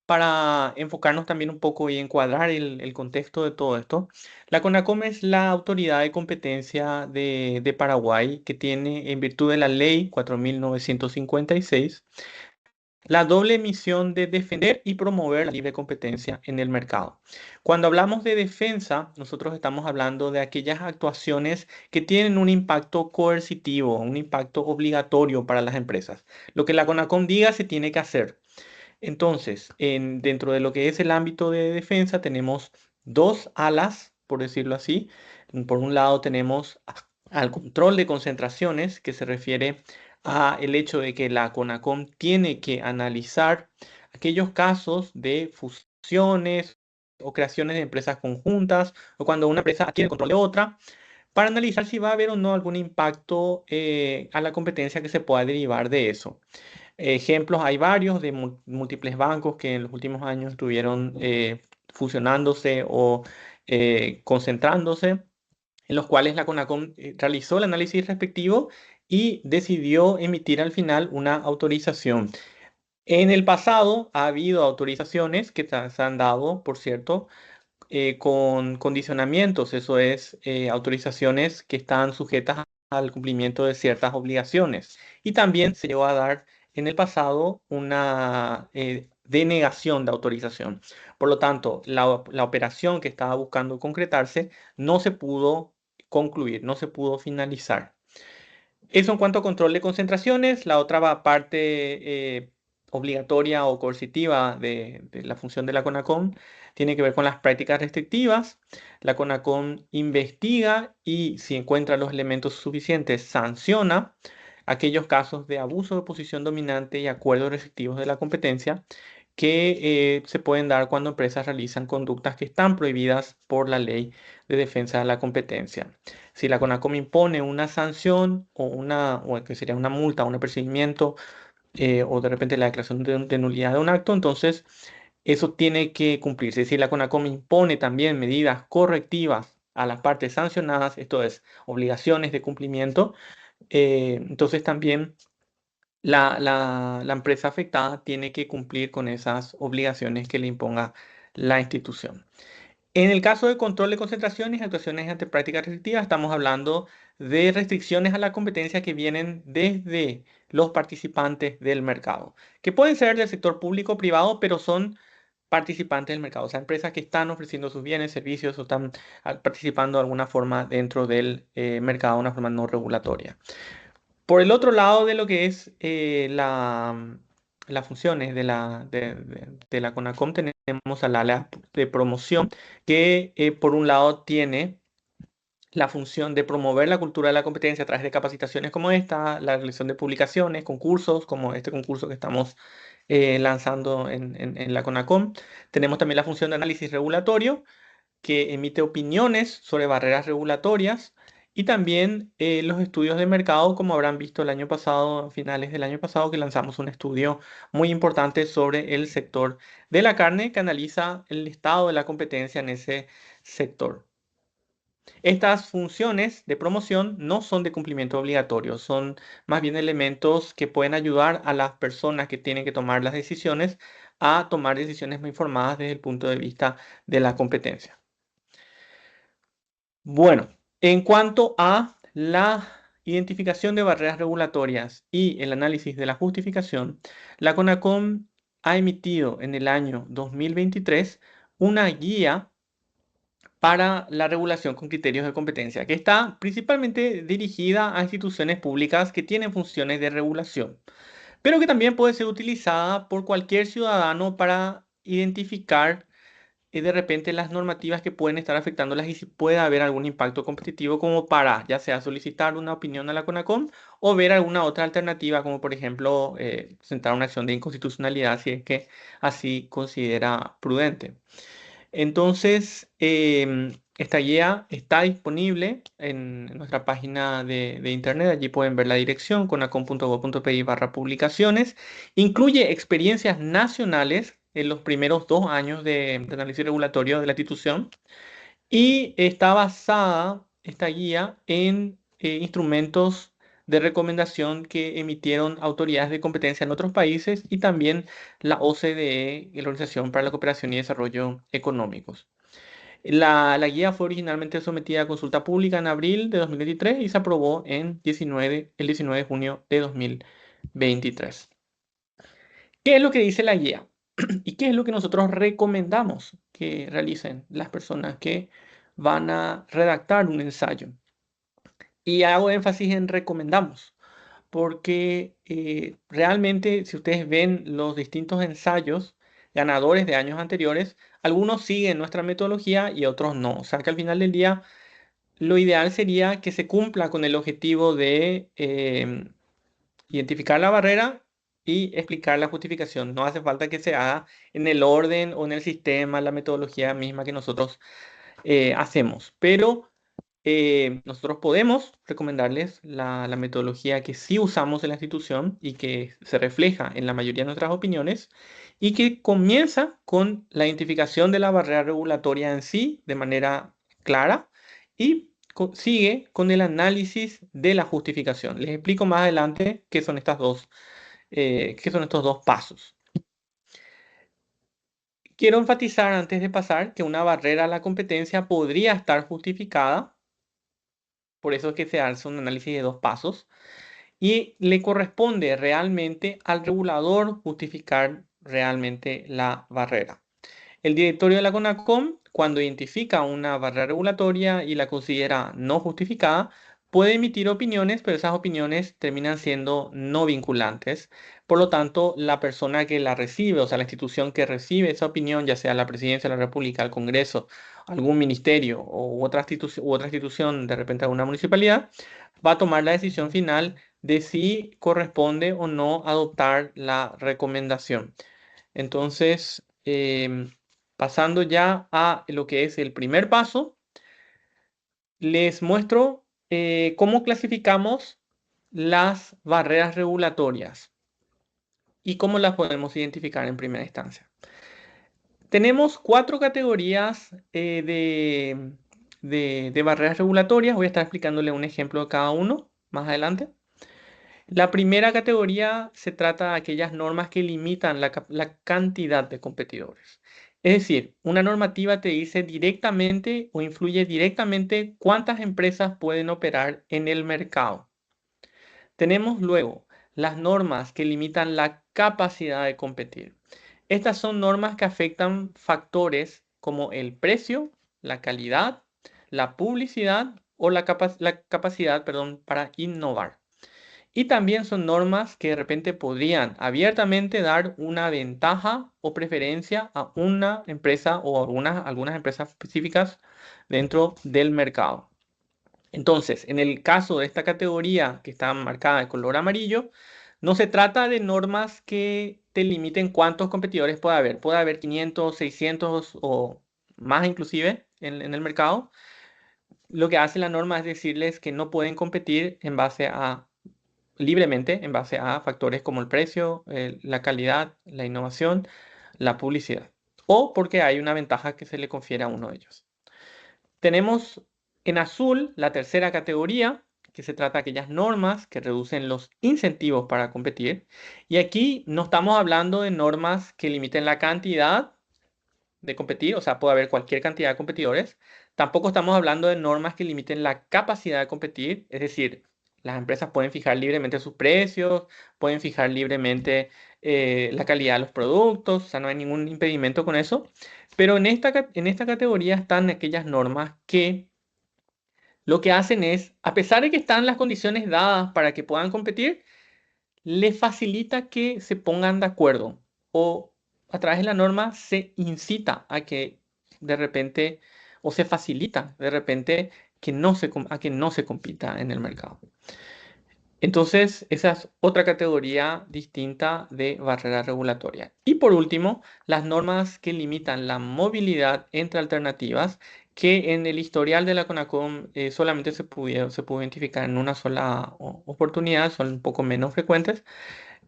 para enfocarnos también un poco y encuadrar el contexto de todo esto, la CONACOM es la autoridad de competencia de Paraguay que tiene, en virtud de la ley 4956, la doble misión de defender y promover la libre competencia en el mercado. Cuando hablamos de defensa, nosotros estamos hablando de aquellas actuaciones que tienen un impacto coercitivo, un impacto obligatorio para las empresas. Lo que la CONACOM diga se tiene que hacer. Entonces, dentro de lo que es el ámbito de defensa, tenemos dos alas, por decirlo así. Por un lado, tenemos al control de concentraciones, que se refiere a el hecho de que la CONACOM tiene que analizar aquellos casos de fusiones o creaciones de empresas conjuntas, o cuando una empresa adquiere control de otra, para analizar si va a haber o no algún impacto a la competencia que se pueda derivar de eso. Ejemplos hay varios de múltiples bancos que en los últimos años estuvieron fusionándose o concentrándose, en los cuales la CONACOM realizó el análisis respectivo y decidió emitir al final una autorización. En el pasado ha habido autorizaciones que se han dado, por cierto, con condicionamientos, eso es, autorizaciones que están sujetas al cumplimiento de ciertas obligaciones. Y también se llegó a dar en el pasado una denegación de autorización. Por lo tanto, la operación que estaba buscando concretarse no se pudo concluir, no se pudo finalizar. Eso en cuanto a control de concentraciones. La otra parte obligatoria o coercitiva de la función de la CONACOM tiene que ver con las prácticas restrictivas. La CONACOM investiga y, si encuentra los elementos suficientes, sanciona aquellos casos de abuso de posición dominante y acuerdos restrictivos de la competencia que se pueden dar cuando empresas realizan conductas que están prohibidas por la Ley de Defensa de la Competencia. Si la CONACOM impone una sanción o que sería una multa, un apercibimiento o de repente la declaración de nulidad de un acto, entonces eso tiene que cumplirse. Si la CONACOM impone también medidas correctivas a las partes sancionadas, esto es, obligaciones de cumplimiento, entonces también la empresa afectada tiene que cumplir con esas obligaciones que le imponga la institución. En el caso de control de concentraciones y actuaciones ante prácticas restrictivas, estamos hablando de restricciones a la competencia que vienen desde los participantes del mercado, que pueden ser del sector público o privado, pero son participantes del mercado, o sea, empresas que están ofreciendo sus bienes, servicios o están participando de alguna forma dentro del mercado de una forma no regulatoria. Por el otro lado de lo que es las funciones de la CONACOM, tenemos al área de promoción, que por un lado tiene la función de promover la cultura de la competencia a través de capacitaciones como esta, la realización de publicaciones, concursos, como este concurso que estamos lanzando en la CONACOM. Tenemos también la función de análisis regulatorio, que emite opiniones sobre barreras regulatorias, y también los estudios de mercado, como habrán visto el año pasado, a finales del año pasado, que lanzamos un estudio muy importante sobre el sector de la carne que analiza el estado de la competencia en ese sector. Estas funciones de promoción no son de cumplimiento obligatorio, son más bien elementos que pueden ayudar a las personas que tienen que tomar las decisiones a tomar decisiones muy informadas desde el punto de vista de la competencia. Bueno, en cuanto a la identificación de barreras regulatorias y el análisis de la justificación, la CONACOM ha emitido en el año 2023 una guía para la regulación con criterios de competencia, que está principalmente dirigida a instituciones públicas que tienen funciones de regulación, pero que también puede ser utilizada por cualquier ciudadano para identificar de repente las normativas que pueden estar afectándolas y si puede haber algún impacto competitivo como para ya sea solicitar una opinión a la CONACOM o ver alguna otra alternativa como por ejemplo presentar una acción de inconstitucionalidad si es que así considera prudente. Entonces, esta guía está disponible en nuestra página de internet. Allí pueden ver la dirección conacom.gov.pi/publicaciones. Incluye experiencias nacionales en los primeros 2 años de análisis regulatorio de la institución y está basada esta guía en instrumentos de recomendación que emitieron autoridades de competencia en otros países y también la OCDE, la Organización para la Cooperación y Desarrollo Económicos. La guía fue originalmente sometida a consulta pública en abril de 2023 y se aprobó el 19 de junio de 2023. ¿Qué es lo que dice la guía? ¿Y qué es lo que nosotros recomendamos que realicen las personas que van a redactar un ensayo? Y hago énfasis en recomendamos, porque realmente si ustedes ven los distintos ensayos ganadores de años anteriores, algunos siguen nuestra metodología y otros no. O sea que al final del día lo ideal sería que se cumpla con el objetivo de identificar la barrera y explicar la justificación. No hace falta que se haga en el orden o en el sistema, la metodología misma que nosotros hacemos, pero nosotros podemos recomendarles la metodología que sí usamos en la institución y que se refleja en la mayoría de nuestras opiniones y que comienza con la identificación de la barrera regulatoria en sí de manera clara y sigue con el análisis de la justificación. Les explico más adelante qué son qué son estos dos pasos. Quiero enfatizar antes de pasar que una barrera a la competencia podría estar justificada, por eso es que se hace un análisis de 2 pasos, y le corresponde realmente al regulador justificar realmente la barrera. El directorio de la CONACOM, cuando identifica una barrera regulatoria y la considera no justificada, puede emitir opiniones, pero esas opiniones terminan siendo no vinculantes. Por lo tanto, la persona que la recibe, o sea, la institución que recibe esa opinión, ya sea la Presidencia de la República, el Congreso, algún ministerio u otra institución, de repente alguna municipalidad, va a tomar la decisión final de si corresponde o no adoptar la recomendación. Entonces, pasando ya a lo que es el primer paso, les muestro cómo clasificamos las barreras regulatorias y cómo las podemos identificar en primera instancia. Tenemos 4 categorías de barreras regulatorias. Voy a estar explicándole un ejemplo de cada uno más adelante. La primera categoría se trata de aquellas normas que limitan la cantidad de competidores. Es decir, una normativa te dice directamente o influye directamente cuántas empresas pueden operar en el mercado. Tenemos luego las normas que limitan la capacidad de competir. Estas son normas que afectan factores como el precio, la calidad, la publicidad o la capacidad, para innovar. Y también son normas que de repente podrían abiertamente dar una ventaja o preferencia a una empresa o algunas empresas específicas dentro del mercado. Entonces, en el caso de esta categoría que está marcada de color amarillo, no se trata de normas que te limiten cuántos competidores puede haber. Puede haber 500, 600 o más inclusive en el mercado. Lo que hace la norma es decirles que no pueden competir libremente en base a factores como el precio, la calidad, la innovación, la publicidad, o porque hay una ventaja que se le confiere a uno de ellos. Tenemos en azul la tercera categoría, que se trata de aquellas normas que reducen los incentivos para competir. Y aquí no estamos hablando de normas que limiten la cantidad de competir, o sea, puede haber cualquier cantidad de competidores. Tampoco estamos hablando de normas que limiten la capacidad de competir, es decir, las empresas pueden fijar libremente sus precios, pueden fijar libremente la calidad de los productos, o sea, no hay ningún impedimento con eso. Pero en esta categoría están aquellas normas que lo que hacen es, a pesar de que están las condiciones dadas para que puedan competir, les facilita que se pongan de acuerdo o a través de la norma se incita a que de repente, o se facilita de repente que no se compita en el mercado. Entonces, esa es otra categoría distinta de barrera regulatoria. Y por último, las normas que limitan la movilidad entre alternativas, que en el historial de la CONACOM solamente se pudo identificar en una sola oportunidad, son un poco menos frecuentes.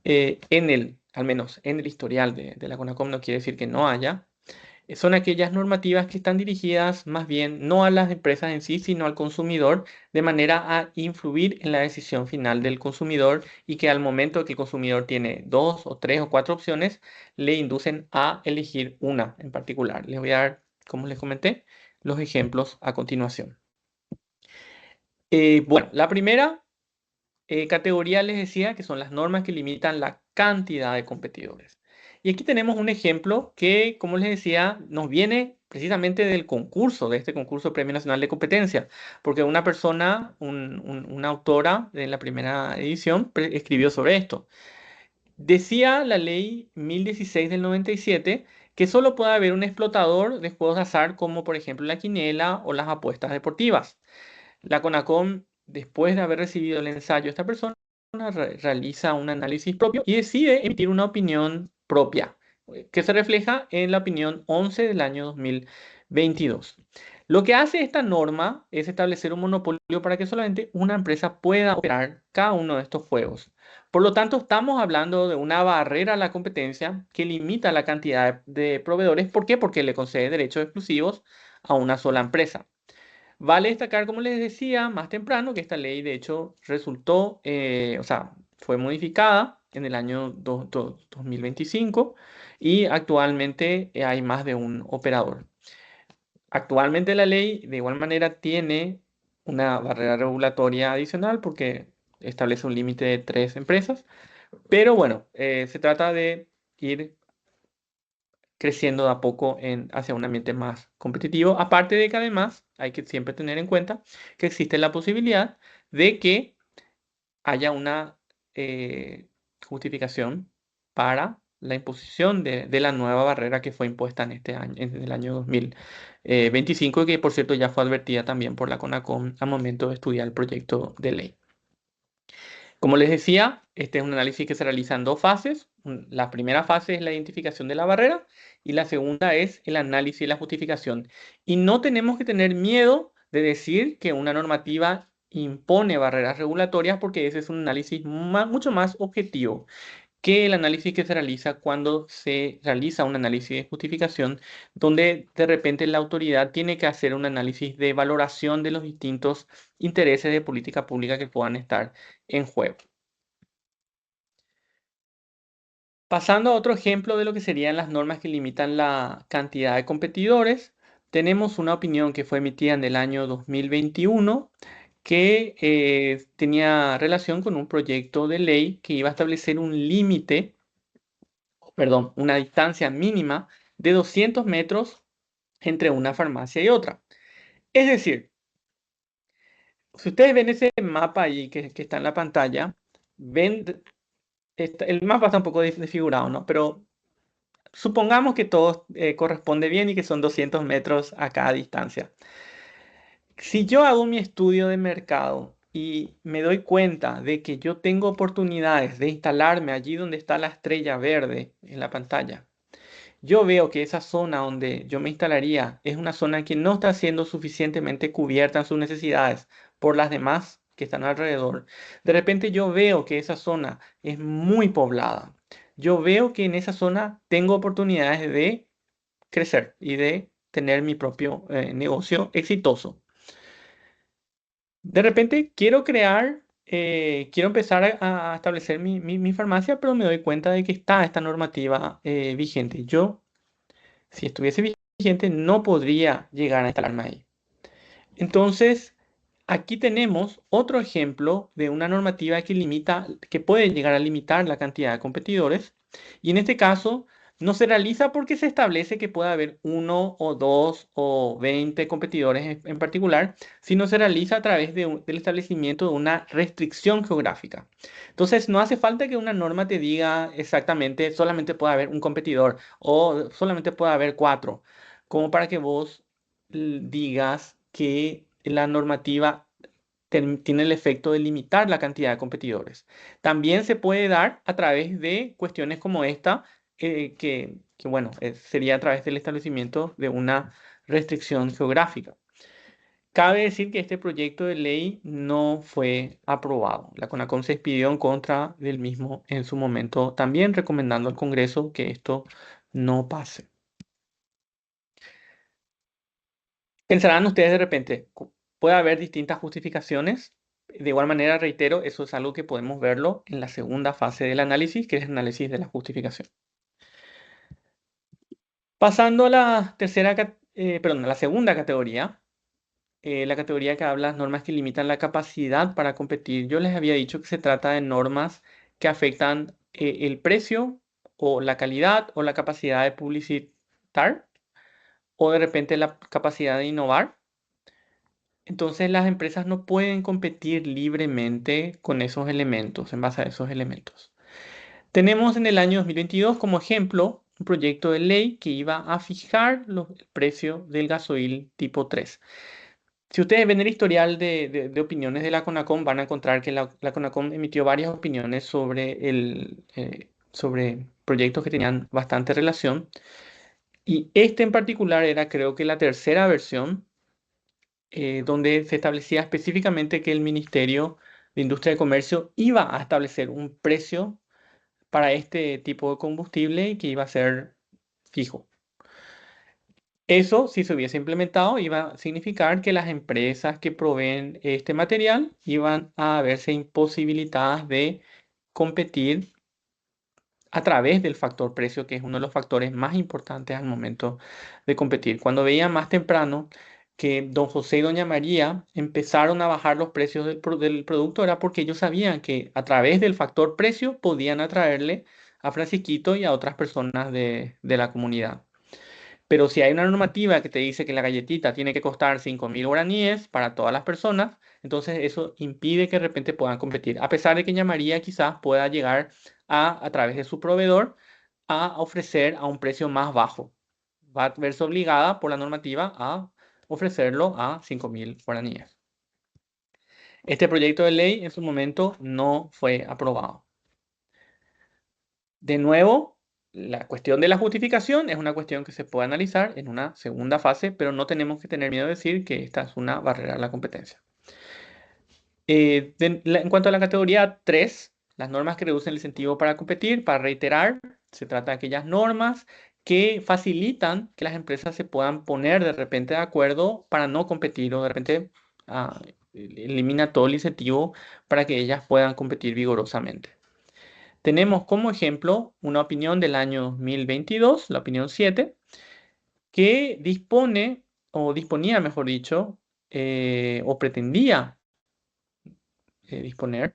Al menos en el historial de la CONACOM, no quiere decir que no haya. Son aquellas normativas que están dirigidas más bien no a las empresas en sí, sino al consumidor, de manera a influir en la decisión final del consumidor y que al momento que el consumidor tiene 2 o 3 o 4 opciones, le inducen a elegir una en particular. Les voy a dar, como les comenté, los ejemplos a continuación. Bueno, la primera categoría les decía que son las normas que limitan la cantidad de competidores. Y aquí tenemos un ejemplo que, como les decía, nos viene precisamente del concurso, de este concurso Premio Nacional de Competencia, porque una persona, una autora de la primera edición, escribió sobre esto. Decía la ley 1016 del 97 que solo puede haber un explotador de juegos de azar, como por ejemplo la quinela o las apuestas deportivas. La CONACOM, después de haber recibido el ensayo de esta persona, realiza un análisis propio y decide emitir una opinión propia, que se refleja en la opinión 11 del año 2022. Lo que hace esta norma es establecer un monopolio para que solamente una empresa pueda operar cada uno de estos juegos. Por lo tanto, estamos hablando de una barrera a la competencia que limita la cantidad de proveedores. ¿Por qué? Porque le concede derechos exclusivos a una sola empresa. Vale destacar, como les decía más temprano, que esta ley de hecho resultó, fue modificada en el año 2025 y actualmente hay más de un operador. Actualmente la ley de igual manera tiene una barrera regulatoria adicional porque establece un límite de 3 empresas, pero bueno, se trata de ir creciendo de a poco hacia un ambiente más competitivo. Aparte de que además hay que siempre tener en cuenta que existe la posibilidad de que haya una justificación para la imposición de la nueva barrera que fue impuesta en el año 2025 y que por cierto ya fue advertida también por la CONACOM al momento de estudiar el proyecto de ley. Como les decía, este es un análisis que se realiza en 2 fases. La primera fase es la identificación de la barrera y la segunda es el análisis y la justificación. Y no tenemos que tener miedo de decir que una normativa impone barreras regulatorias porque ese es un análisis mucho más objetivo que el análisis que se realiza cuando se realiza un análisis de justificación, donde de repente la autoridad tiene que hacer un análisis de valoración de los distintos intereses de política pública que puedan estar en juego. Pasando a otro ejemplo de lo que serían las normas que limitan la cantidad de competidores, tenemos una opinión que fue emitida en el año 2021 que tenía relación con un proyecto de ley que iba a establecer una distancia mínima de 200 metros entre una farmacia y otra. Es decir, si ustedes ven ese mapa ahí que está en la pantalla, ven, el mapa está un poco desfigurado, ¿no? Pero supongamos que todo corresponde bien y que son 200 metros a cada distancia. Si yo hago mi estudio de mercado y me doy cuenta de que yo tengo oportunidades de instalarme allí donde está la estrella verde en la pantalla, yo veo que esa zona donde yo me instalaría es una zona que no está siendo suficientemente cubierta en sus necesidades por las demás que están alrededor. De repente yo veo que esa zona es muy poblada. Yo veo que en esa zona tengo oportunidades de crecer y de tener mi propio negocio exitoso. De repente quiero empezar a establecer mi farmacia, pero me doy cuenta de que está esta normativa vigente. Yo, si estuviese vigente, no podría llegar a instalarme ahí. Entonces, aquí tenemos otro ejemplo de una normativa que puede llegar a limitar la cantidad de competidores. Y en este caso, no se realiza porque se establece que puede haber 1 o 2 o 20 competidores en particular, sino se realiza a través del establecimiento de una restricción geográfica. Entonces, no hace falta que una norma te diga exactamente solamente puede haber un competidor o solamente puede haber 4. como para que vos digas que la normativa tiene el efecto de limitar la cantidad de competidores. También se puede dar a través de cuestiones como esta, bueno, sería a través del establecimiento de una restricción geográfica. Cabe decir que este proyecto de ley no fue aprobado. La CONACOM se expidió en contra del mismo en su momento, también recomendando al Congreso que esto no pase. Pensarán ustedes de repente, puede haber distintas justificaciones. De igual manera, reitero, eso es algo que podemos verlo en la segunda fase del análisis, que es el análisis de la justificación. Pasando a la a la segunda categoría, la categoría que habla de normas que limitan la capacidad para competir. Yo les había dicho que se trata de normas que afectan el precio o la calidad o la capacidad de publicitar o de repente la capacidad de innovar. Entonces las empresas no pueden competir libremente con esos elementos, en base a esos elementos. Tenemos en el año 2022 como ejemplo un proyecto de ley que iba a fijar el precio del gasoil tipo 3. Si ustedes ven el historial de opiniones de la CONACOM, van a encontrar que la CONACOM emitió varias opiniones sobre proyectos que tenían bastante relación. Y este en particular era, creo que, la tercera versión, donde se establecía específicamente que el Ministerio de Industria y Comercio iba a establecer un precio para este tipo de combustible y que iba a ser fijo. Eso, si se hubiese implementado, iba a significar que las empresas que proveen este material iban a verse imposibilitadas de competir a través del factor precio, que es uno de los factores más importantes al momento de competir. Cuando veía más temprano que don José y doña María empezaron a bajar los precios del producto, era porque ellos sabían que a través del factor precio podían atraerle a Francisquito y a otras personas de la comunidad. Pero si hay una normativa que te dice que la galletita tiene que costar 5.000 guaraníes para todas las personas, entonces eso impide que de repente puedan competir. A pesar de que María quizás pueda llegar a través de su proveedor, a ofrecer a un precio más bajo. Va a verse obligada por la normativa a ofrecerlo a 5.000 guaraníes. Este proyecto de ley en su momento no fue aprobado. De nuevo, la cuestión de la justificación es una cuestión que se puede analizar en una segunda fase, pero no tenemos que tener miedo de decir que esta es una barrera a la competencia. En cuanto a la categoría 3, las normas que reducen el incentivo para competir, para reiterar, se trata de aquellas normas que facilitan que las empresas se puedan poner de repente de acuerdo para no competir o de repente elimina todo el incentivo para que ellas puedan competir vigorosamente. Tenemos como ejemplo una opinión del año 2022, la opinión 7, que dispone, o disponía, mejor dicho, o pretendía disponer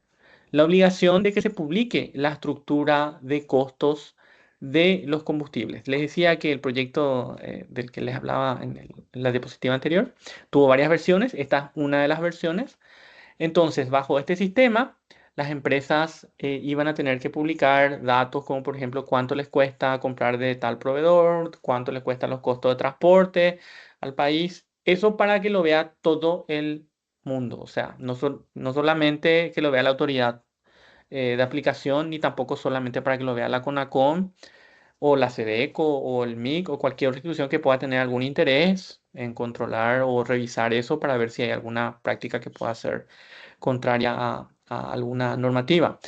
la obligación de que se publique la estructura de costos de los combustibles. Les decía que el proyecto del que les hablaba en la diapositiva anterior tuvo varias versiones. Esta es una de las versiones. Entonces, bajo este sistema, las empresas iban a tener que publicar datos como, por ejemplo, cuánto les cuesta comprar de tal proveedor, cuánto les cuestan los costos de transporte al país. Eso para que lo vea todo el mundo. O sea, no solamente que lo vea la autoridad de aplicación, ni tampoco solamente para que lo vea la CONACOM o la SEDECO o el MIC o cualquier otra institución que pueda tener algún interés en controlar o revisar eso para ver si hay alguna práctica que pueda ser contraria a alguna normativa,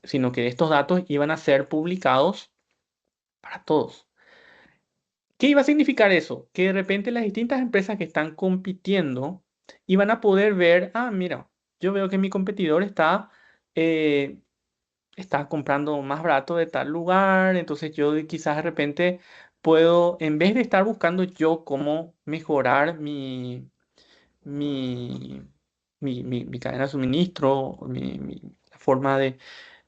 sino que estos datos iban a ser publicados para todos. ¿Qué iba a significar eso? Que de repente las distintas empresas que están compitiendo iban a poder ver, mira, yo veo que mi competidor eh, está comprando más barato de tal lugar, entonces yo quizás de repente puedo, en vez de estar buscando yo cómo mejorar mi, mi cadena de suministro, la forma de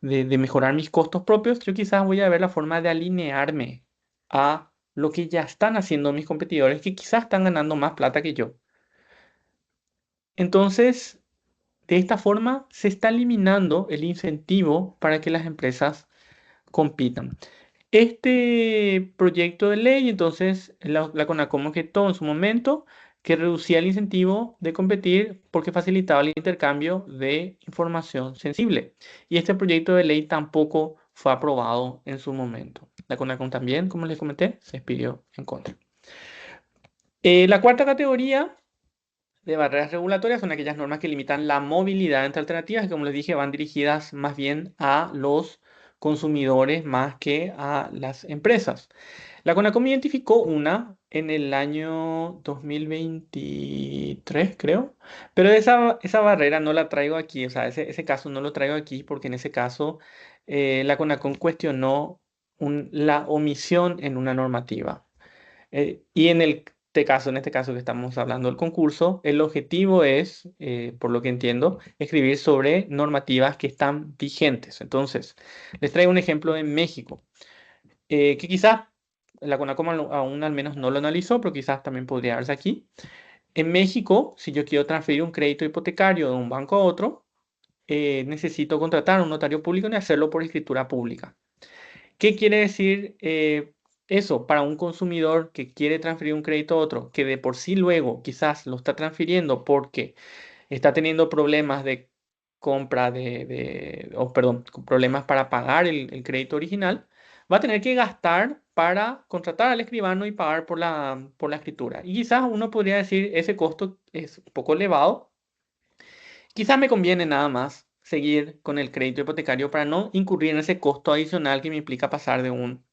mejorar mis costos propios, yo quizás voy a ver la forma de alinearme a lo que ya están haciendo mis competidores, que quizás están ganando más plata que yo. Entonces, de esta forma se está eliminando el incentivo para que las empresas compitan. Este proyecto de ley, entonces, la CONACOM objetó en su momento que reducía el incentivo de competir porque facilitaba el intercambio de información sensible. Y este proyecto de ley tampoco fue aprobado en su momento. La CONACOM también, como les comenté, se expidió en contra. La cuarta categoría de barreras regulatorias son aquellas normas que limitan la movilidad entre alternativas, que como les dije, van dirigidas más bien a los consumidores más que a las empresas. La CONACOM identificó una en el año 2023, creo, pero esa barrera no la traigo aquí, o sea, ese caso no lo traigo aquí porque en ese caso la CONACOM cuestionó la omisión en una normativa. Y en este caso que estamos hablando del concurso, el objetivo es, por lo que entiendo, escribir sobre normativas que están vigentes. Entonces, les traigo un ejemplo en México, que quizás la CONACOM aún al menos no lo analizó, pero quizás también podría verse aquí. En México, si yo quiero transferir un crédito hipotecario de un banco a otro, necesito contratar a un notario público y hacerlo por escritura pública. ¿Qué quiere decir eso para un consumidor que quiere transferir un crédito a otro, que de por sí luego quizás lo está transfiriendo porque está teniendo problemas de compra o perdón, problemas para pagar el crédito original, va a tener que gastar para contratar al escribano y pagar por la escritura? Y quizás uno podría decir, ese costo es un poco elevado, quizás me conviene nada más seguir con el crédito hipotecario para no incurrir en ese costo adicional que me implica pasar de un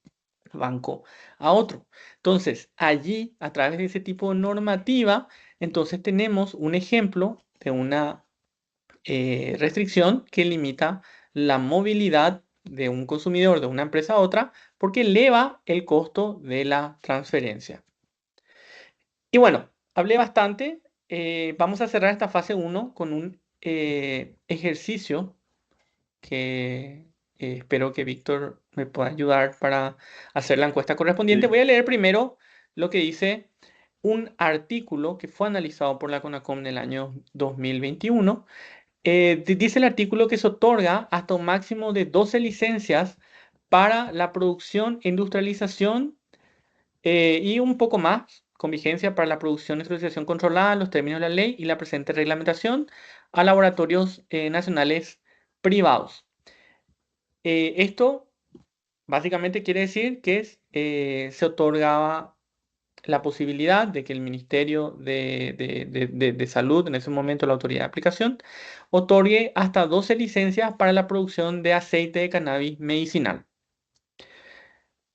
banco a otro. Entonces, allí, a través de ese tipo de normativa, entonces tenemos un ejemplo de una restricción que limita la movilidad de un consumidor de una empresa a otra porque eleva el costo de la transferencia. Y bueno, hablé bastante. Vamos a cerrar esta fase 1 con un ejercicio que espero que Víctor me pueda ayudar para hacer la encuesta correspondiente. Sí. Voy a leer primero lo que dice un artículo que fue analizado por la CONACOM en el año 2021. Dice el artículo que se otorga hasta un máximo de 12 licencias para la producción, industrialización y un poco más, con vigencia para la producción y industrialización controlada, los términos de la ley y la presente reglamentación, a laboratorios nacionales privados. Esto básicamente quiere decir que se otorgaba la posibilidad de que el Ministerio de Salud, en ese momento la autoridad de aplicación, otorgue hasta 12 licencias para la producción de aceite de cannabis medicinal.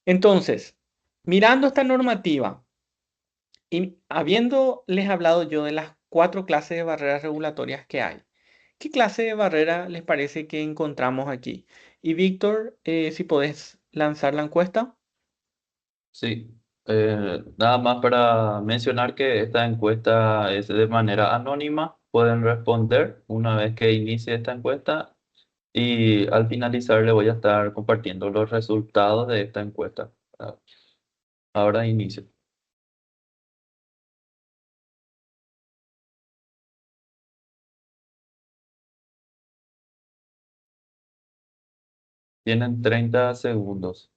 Entonces, mirando esta normativa y habiéndoles hablado yo de las 4 clases de barreras regulatorias que hay, ¿qué clase de barrera les parece que encontramos aquí? Y Víctor, si podés lanzar la encuesta. Sí. Nada más para mencionar que esta encuesta es de manera anónima. Pueden responder una vez que inicie esta encuesta y al finalizar le voy a estar compartiendo los resultados de esta encuesta. Ahora inicio. Tienen 30 segundos.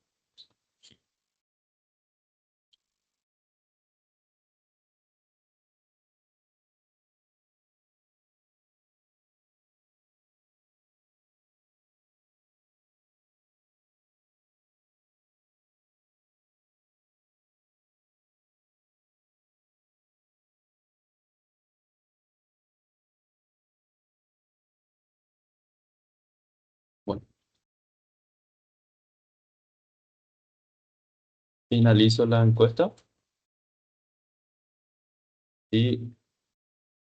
Bueno, finalizo la encuesta y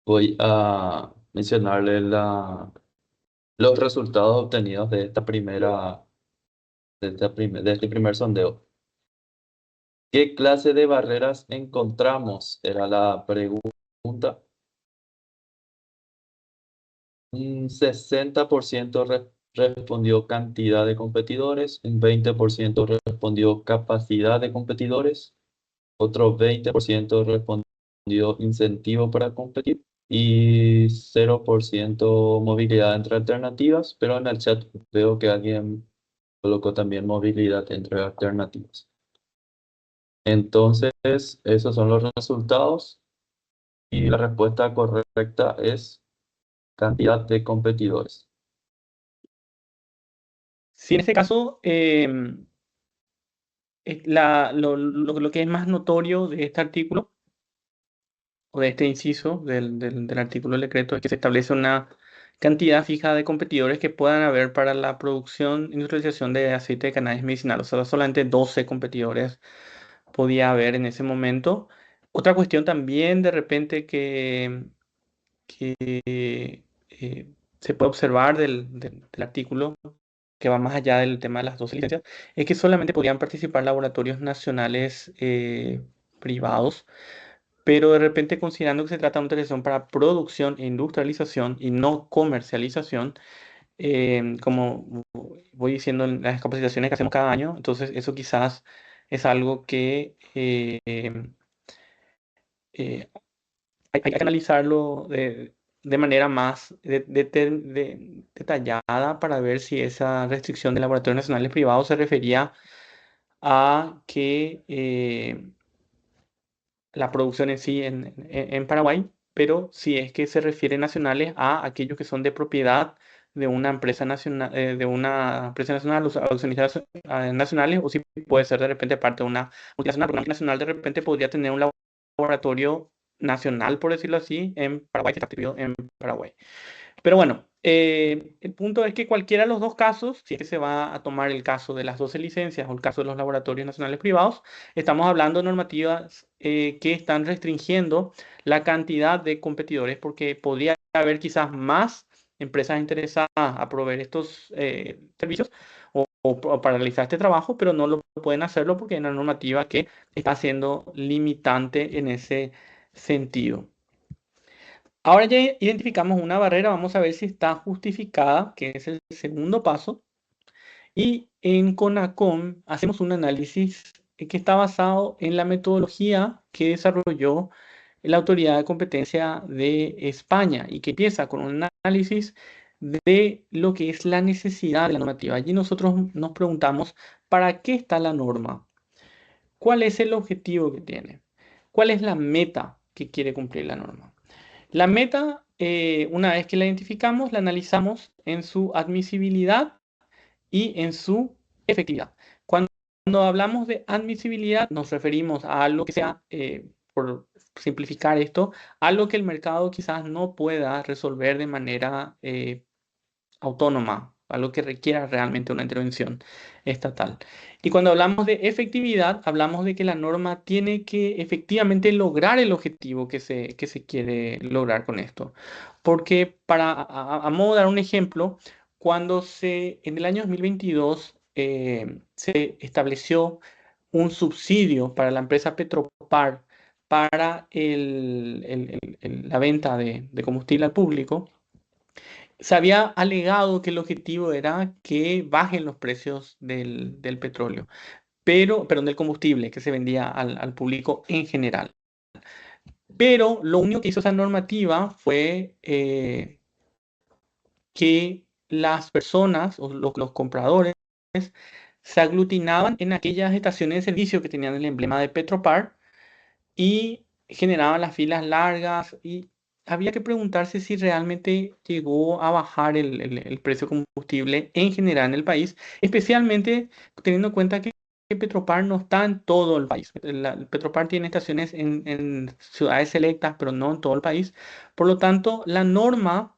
voy a mencionarle los resultados obtenidos de esta de este primer sondeo. ¿Qué clase de barreras encontramos? Era la pregunta. Un 60% respondió cantidad de competidores, un 20% respondió capacidad de competidores, otro 20% respondió incentivo para competir y 0% movilidad entre alternativas, pero en el chat veo que alguien colocó también movilidad entre alternativas. Entonces, esos son los resultados y la respuesta correcta es cantidad de competidores. Sí, en este caso, lo que es más notorio de este artículo o de este inciso del artículo del decreto es que se establece una cantidad fija de competidores que puedan haber para la producción e industrialización de aceite de cannabis medicinal. O sea, solamente 12 competidores podía haber en ese momento. Otra cuestión también de repente que se puede observar del artículo, que va más allá del tema de las 12 licencias, es que solamente podían participar laboratorios nacionales privados, pero de repente considerando que se trata de una autorización para producción e industrialización y no comercialización, como voy diciendo en las capacitaciones que hacemos cada año, entonces eso quizás es algo que eh, hay que analizarlo de manera más detallada para ver si esa restricción de laboratorios nacionales privados se refería a que la producción en sí en Paraguay, pero si es que se refiere nacionales a aquellos que son de propiedad de una empresa nacional, los accionistas nacionales, o si puede ser de repente parte de una multinacional, porque una multinacional de repente podría tener un laboratorio nacional, por decirlo así, en Paraguay, que está activo en Paraguay. Pero bueno, el punto es que cualquiera de los dos casos, si es que se va a tomar el caso de las 12 licencias o el caso de los laboratorios nacionales privados, estamos hablando de normativas que están restringiendo la cantidad de competidores porque podría haber quizás más empresas interesadas a proveer estos servicios o para realizar este trabajo, pero no lo pueden hacerlo porque hay una normativa que está siendo limitante en ese sentido. Ahora ya identificamos una barrera, vamos a ver si está justificada, que es el segundo paso. Y en CONACOM hacemos un análisis que está basado en la metodología que desarrolló la Autoridad de Competencia de España y que empieza con un análisis de lo que es la necesidad de la normativa. Allí nosotros nos preguntamos, ¿para qué está la norma? ¿Cuál es el objetivo que tiene? ¿Cuál es la meta que quiere cumplir la norma? La meta, una vez que la identificamos, la analizamos en su admisibilidad y en su efectividad. Cuando hablamos de admisibilidad, nos referimos a algo que sea, por simplificar esto, algo que el mercado quizás no pueda resolver de manera autónoma, algo que requiera realmente una intervención estatal. Y cuando hablamos de efectividad, hablamos de que la norma tiene que efectivamente lograr el objetivo que se quiere lograr con esto. Porque a modo de dar un ejemplo, cuando en el año 2022 se estableció un subsidio para la empresa Petropar para la venta de combustible al público, se había alegado que el objetivo era que bajen los precios del petróleo, perdón, del combustible que se vendía al público en general. Pero lo único que hizo esa normativa fue que las personas o los compradores se aglutinaban en aquellas estaciones de servicio que tenían el emblema de Petropar y generaban las filas largas y había que preguntarse si realmente llegó a bajar el precio de combustible en general en el país, especialmente teniendo en cuenta que Petropar no está en todo el país. Petropar tiene estaciones en ciudades selectas, pero no en todo el país. Por lo tanto, la norma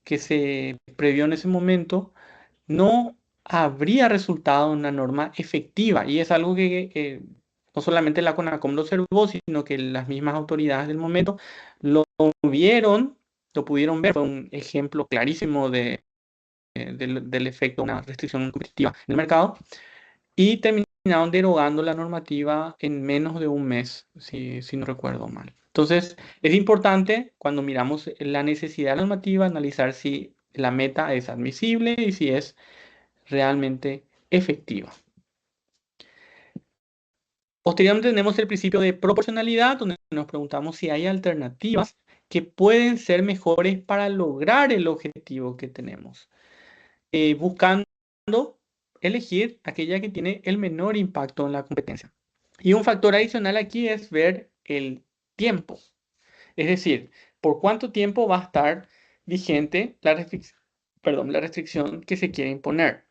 que se previó en ese momento no habría resultado en una norma efectiva. Y es algo que no solamente la CONACOM lo observó, sino que las mismas autoridades del momento lo vieron, lo pudieron ver. Fue un ejemplo clarísimo del efecto de una restricción competitiva en el mercado. Y terminaron derogando la normativa en menos de un mes, si no recuerdo mal. Entonces, es importante cuando miramos la necesidad de la normativa analizar si la meta es admisible y si es realmente efectiva. Posteriormente tenemos el principio de proporcionalidad, donde nos preguntamos si hay alternativas que pueden ser mejores para lograr el objetivo que tenemos. Buscando elegir aquella que tiene el menor impacto en la competencia. Y un factor adicional aquí es ver el tiempo. Es decir, por cuánto tiempo va a estar vigente la restricción que se quiere imponer.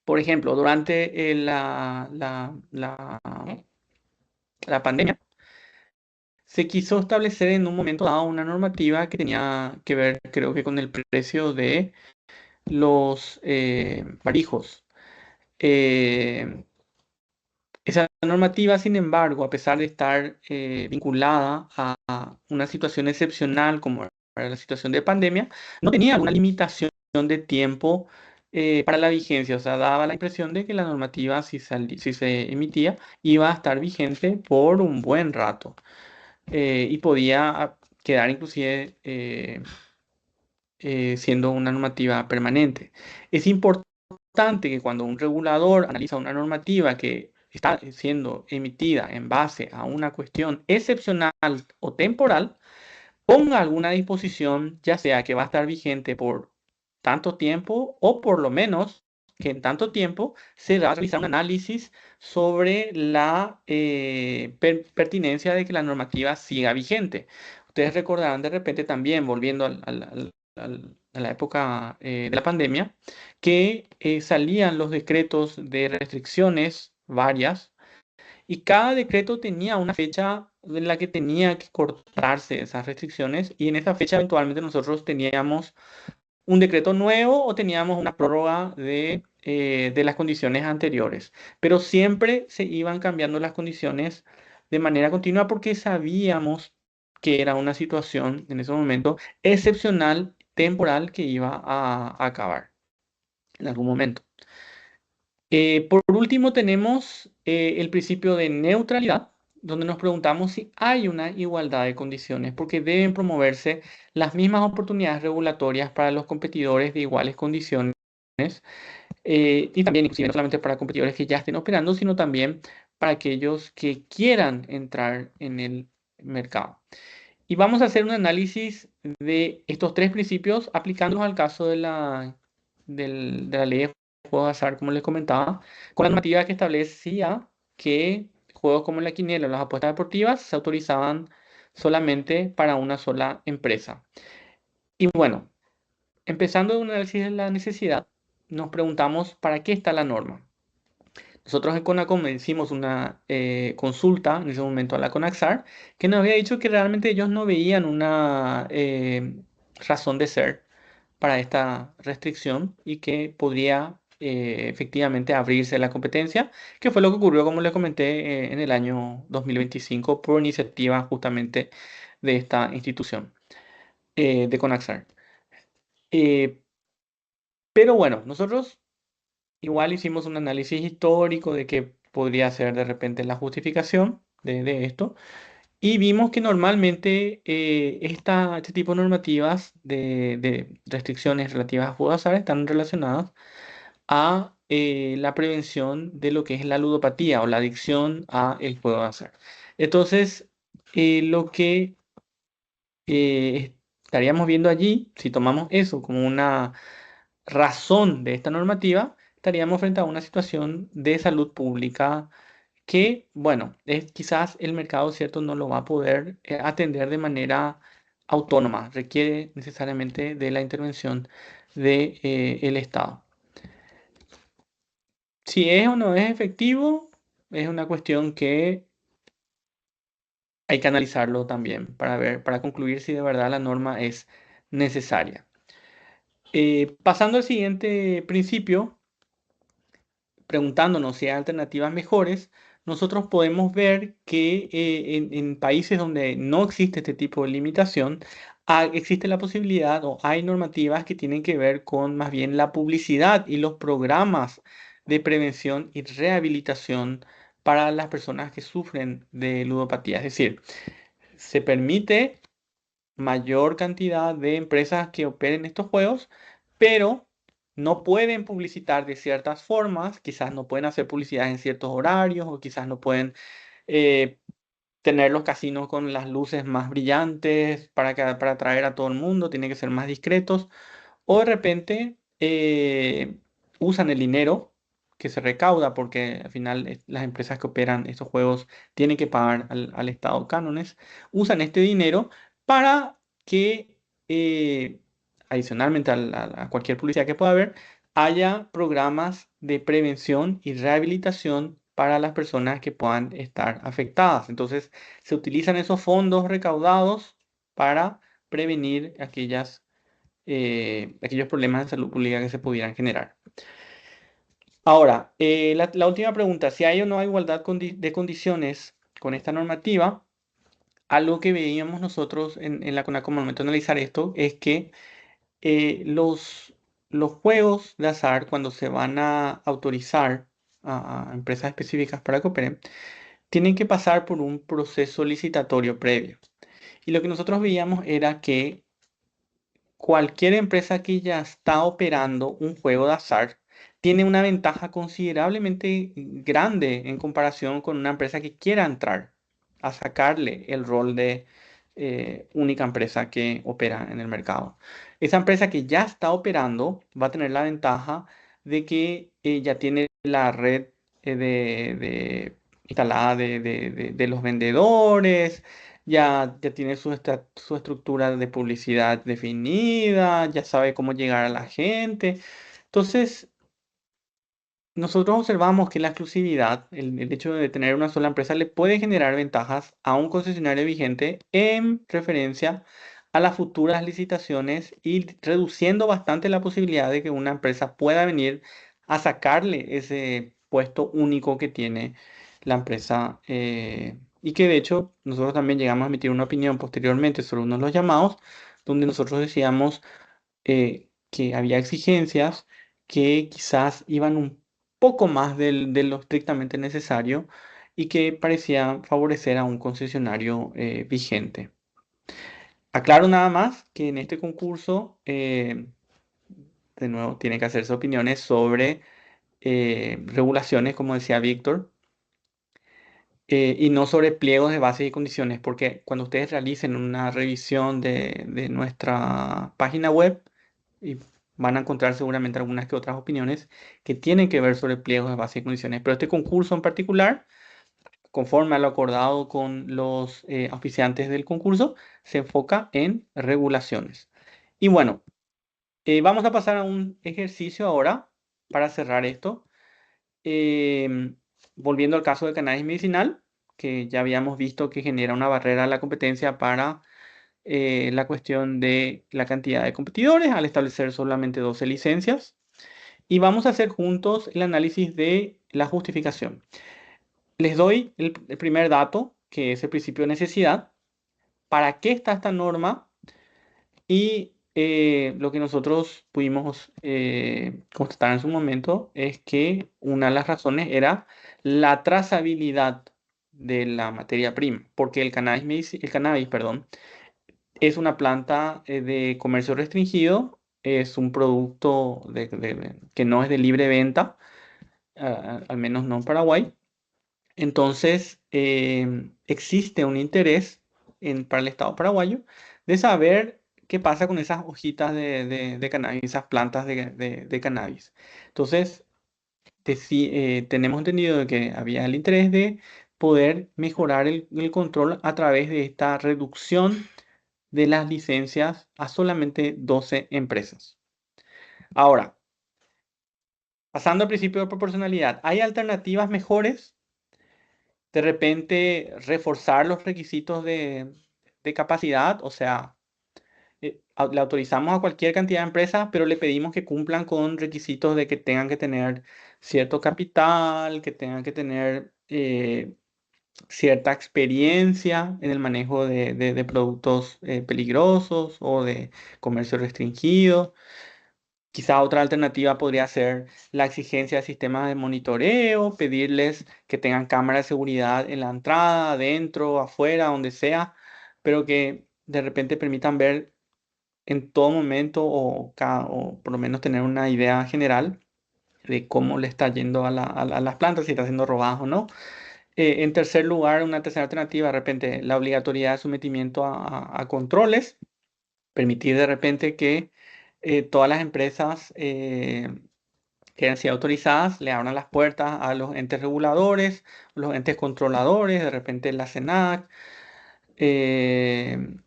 Por ejemplo, durante la pandemia, se quiso establecer en un momento dado una normativa que tenía que ver, creo que con el precio de los barbijos. Eh, Esa normativa, sin embargo, a pesar de estar vinculada a una situación excepcional como era la situación de pandemia, no tenía una limitación de tiempo para la vigencia. O sea, daba la impresión de que la normativa, si se emitía, iba a estar vigente por un buen rato y podía quedar inclusive siendo una normativa permanente. Es importante que cuando un regulador analiza una normativa que está siendo emitida en base a una cuestión excepcional o temporal, ponga alguna disposición, ya sea que va a estar vigente por tanto tiempo o por lo menos que en tanto tiempo se va a realizar un análisis sobre la pertinencia de que la normativa siga vigente. Ustedes recordarán de repente también, volviendo a la época de la pandemia, que salían los decretos de restricciones varias y cada decreto tenía una fecha en la que tenía que cortarse esas restricciones y en esa fecha eventualmente nosotros teníamos un decreto nuevo o teníamos una prórroga de las condiciones anteriores. Pero siempre se iban cambiando las condiciones de manera continua porque sabíamos que era una situación en ese momento excepcional, temporal, que iba a acabar en algún momento. Por último, tenemos el principio de neutralidad, donde nos preguntamos si hay una igualdad de condiciones, porque deben promoverse las mismas oportunidades regulatorias para los competidores de iguales condiciones, y también inclusive no solamente para competidores que ya estén operando, sino también para aquellos que quieran entrar en el mercado. Y vamos a hacer un análisis de estos tres principios aplicándolos al caso de la ley de juegos de azar, como les comentaba, con la normativa que establecía que juegos como la quiniela o las apuestas deportivas se autorizaban solamente para una sola empresa. Y bueno, empezando un análisis de la necesidad, nos preguntamos ¿para qué está la norma? Nosotros en CONACOM hicimos una consulta en ese momento a la CONAXAR que nos había dicho que realmente ellos no veían una razón de ser para esta restricción y que podría efectivamente abrirse la competencia, que fue lo que ocurrió, como les comenté, en el año 2025 por iniciativa justamente de esta institución de CONAXAR. Pero bueno, nosotros igual hicimos un análisis histórico de qué podría ser de repente la justificación de esto y vimos que normalmente este tipo de normativas de restricciones relativas a juegos de azar están relacionadas a la prevención de lo que es la ludopatía o la adicción a el juego de azar. Entonces, lo que estaríamos viendo allí, si tomamos eso como una razón de esta normativa, estaríamos frente a una situación de salud pública que, bueno, quizás el mercado, ¿cierto?, no lo va a poder atender de manera autónoma, requiere necesariamente de la intervención del Estado. Si es o no es efectivo, es una cuestión que hay que analizarlo también para ver, para concluir si de verdad la norma es necesaria. Pasando al siguiente principio, preguntándonos si hay alternativas mejores, nosotros podemos ver que en países donde no existe este tipo de limitación, existe la posibilidad o hay normativas que tienen que ver con más bien la publicidad y los programas de prevención y rehabilitación para las personas que sufren de ludopatía. Es decir, se permite mayor cantidad de empresas que operen estos juegos, pero no pueden publicitar de ciertas formas, quizás no pueden hacer publicidad en ciertos horarios o quizás no pueden eh, tener los casinos con las luces más brillantes para atraer a todo el mundo, tienen que ser más discretos o de repente usan el dinero que se recauda, porque al final las empresas que operan estos juegos tienen que pagar al Estado cánones, usan este dinero para que, adicionalmente a cualquier publicidad que pueda haber, haya programas de prevención y rehabilitación para las personas que puedan estar afectadas. Entonces, se utilizan esos fondos recaudados para prevenir aquellos problemas de salud pública que se pudieran generar. Ahora, la última pregunta, si hay o no hay igualdad de condiciones con esta normativa, algo que veíamos nosotros en la CONACOM al momento de analizar esto es que los juegos de azar, cuando se van a autorizar a empresas específicas para que operen, tienen que pasar por un proceso licitatorio previo. Y lo que nosotros veíamos era que cualquier empresa que ya está operando un juego de azar tiene una ventaja considerablemente grande en comparación con una empresa que quiera entrar a sacarle el rol de única empresa que opera en el mercado. Esa empresa que ya está operando va a tener la ventaja de que ya tiene la red instalada de los vendedores, ya tiene su estructura de publicidad definida, ya sabe cómo llegar a la gente. Entonces, nosotros observamos que la exclusividad, el hecho de tener una sola empresa, le puede generar ventajas a un concesionario vigente en referencia a las futuras licitaciones y reduciendo bastante la posibilidad de que una empresa pueda venir a sacarle ese puesto único que tiene la empresa. Y que de hecho nosotros también llegamos a emitir una opinión posteriormente sobre uno de los llamados, donde nosotros decíamos que había exigencias que quizás iban un poco más de lo estrictamente necesario y que parecían favorecer a un concesionario vigente. Aclaro nada más que en este concurso, de nuevo, tienen que hacerse opiniones sobre regulaciones, como decía Víctor, y no sobre pliegos de bases y condiciones, porque cuando ustedes realicen una revisión de nuestra página web, y van a encontrar seguramente algunas que otras opiniones que tienen que ver sobre pliegos de bases y condiciones. Pero este concurso en particular, conforme a lo acordado con los auspiciantes del concurso, se enfoca en regulaciones. Y bueno, vamos a pasar a un ejercicio ahora para cerrar esto. Volviendo al caso de cannabis medicinal, que ya habíamos visto que genera una barrera a la competencia para la cuestión de la cantidad de competidores al establecer solamente 12 licencias. Y vamos a hacer juntos el análisis de la justificación. Les doy el primer dato, que es el principio de necesidad. ¿Para qué está esta norma? Y lo que nosotros pudimos constatar en su momento es que una de las razones era la trazabilidad de la materia prima, porque el cannabis, perdón, es una planta de comercio restringido, es un producto que no es de libre venta, al menos no en Paraguay. Entonces, existe un interés para el Estado paraguayo de saber qué pasa con esas hojitas de cannabis, esas plantas de cannabis. Entonces, tenemos entendido de que había el interés de poder mejorar el control a través de esta reducción de las licencias a solamente 12 empresas. Ahora, pasando al principio de proporcionalidad, ¿hay alternativas mejores? De repente, reforzar los requisitos de capacidad, o sea, le autorizamos a cualquier cantidad de empresas, pero le pedimos que cumplan con requisitos de que tengan que tener cierto capital, que tengan que tener cierta experiencia en el manejo de productos peligrosos o de comercio restringido. Quizá otra alternativa podría ser la exigencia de sistemas de monitoreo, pedirles que tengan cámaras de seguridad en la entrada, adentro, afuera, donde sea, pero que de repente permitan ver en todo momento o por lo menos tener una idea general de cómo le está yendo a las plantas, si está siendo robadas o no. En tercer lugar, una tercera alternativa, de repente, la obligatoriedad de sometimiento a controles, permitir de repente que todas las empresas que hayan sido autorizadas le abran las puertas a los entes reguladores, los entes controladores, de repente la CENAC, el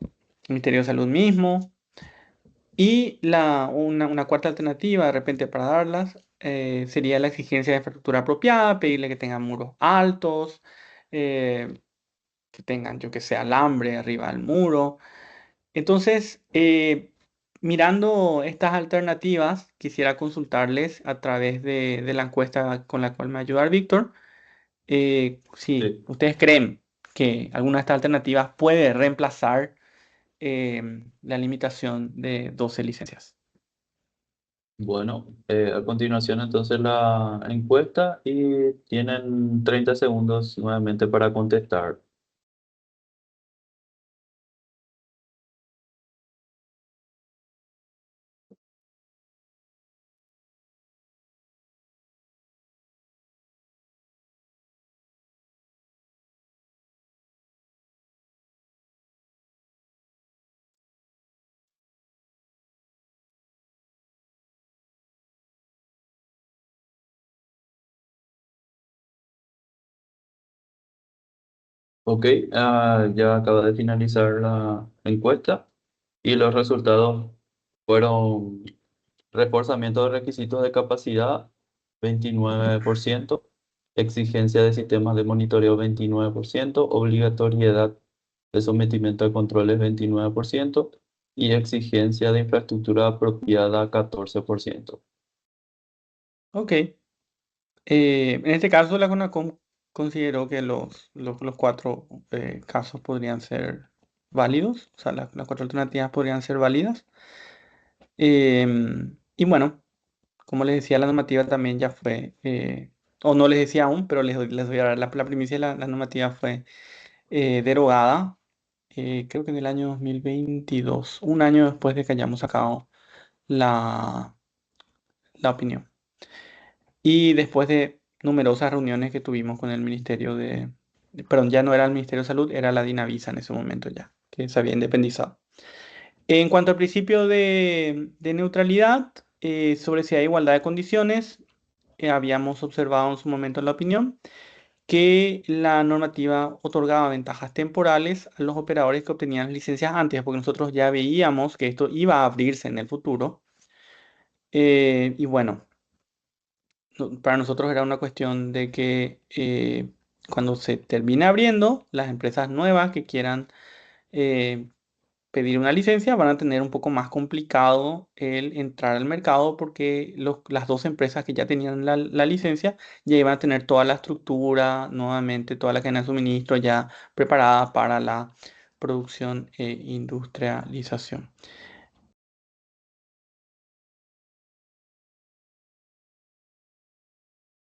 Ministerio de Salud mismo. Y una cuarta alternativa, de repente, para darlas, sería la exigencia de infraestructura apropiada, pedirle que tengan muros altos, eh, que tengan, yo que sé, alambre arriba del muro. Entonces, mirando estas alternativas, quisiera consultarles a través de la encuesta con la cual me ayuda Víctor, si Sí. ustedes creen que alguna de estas alternativas puede reemplazar la limitación de 12 licencias. Bueno, a continuación entonces la encuesta y tienen 30 segundos nuevamente para contestar. Ok, ya acaba de finalizar la encuesta y los resultados fueron reforzamiento de requisitos de capacidad 29%, exigencia de sistemas de monitoreo 29%, obligatoriedad de sometimiento a controles 29% y exigencia de infraestructura apropiada 14%. Ok. En este caso, la CONACOM consideró que los cuatro casos podrían ser válidos, o sea, las cuatro alternativas podrían ser válidas. Y bueno, como les decía, la normativa también ya fue, o no les decía aún, pero les voy a dar la primicia, la normativa fue derogada, creo que en el año 2022, un año después de que hayamos sacado la, la opinión. Y después de numerosas reuniones que tuvimos con el Ministerio perdón, ya no era el Ministerio de Salud, era la Dinavisa en ese momento ya, que se había independizado. En cuanto al principio de neutralidad, sobre si hay igualdad de condiciones, habíamos observado en su momento en la opinión que la normativa otorgaba ventajas temporales a los operadores que obtenían licencias antes, porque nosotros ya veíamos que esto iba a abrirse en el futuro. Y bueno, para nosotros era una cuestión de que cuando se termine abriendo, las empresas nuevas que quieran eh, pedir una licencia van a tener un poco más complicado el entrar al mercado porque las dos empresas que ya tenían la licencia ya iban a tener toda la estructura, nuevamente toda la cadena de suministro ya preparada para la producción e industrialización.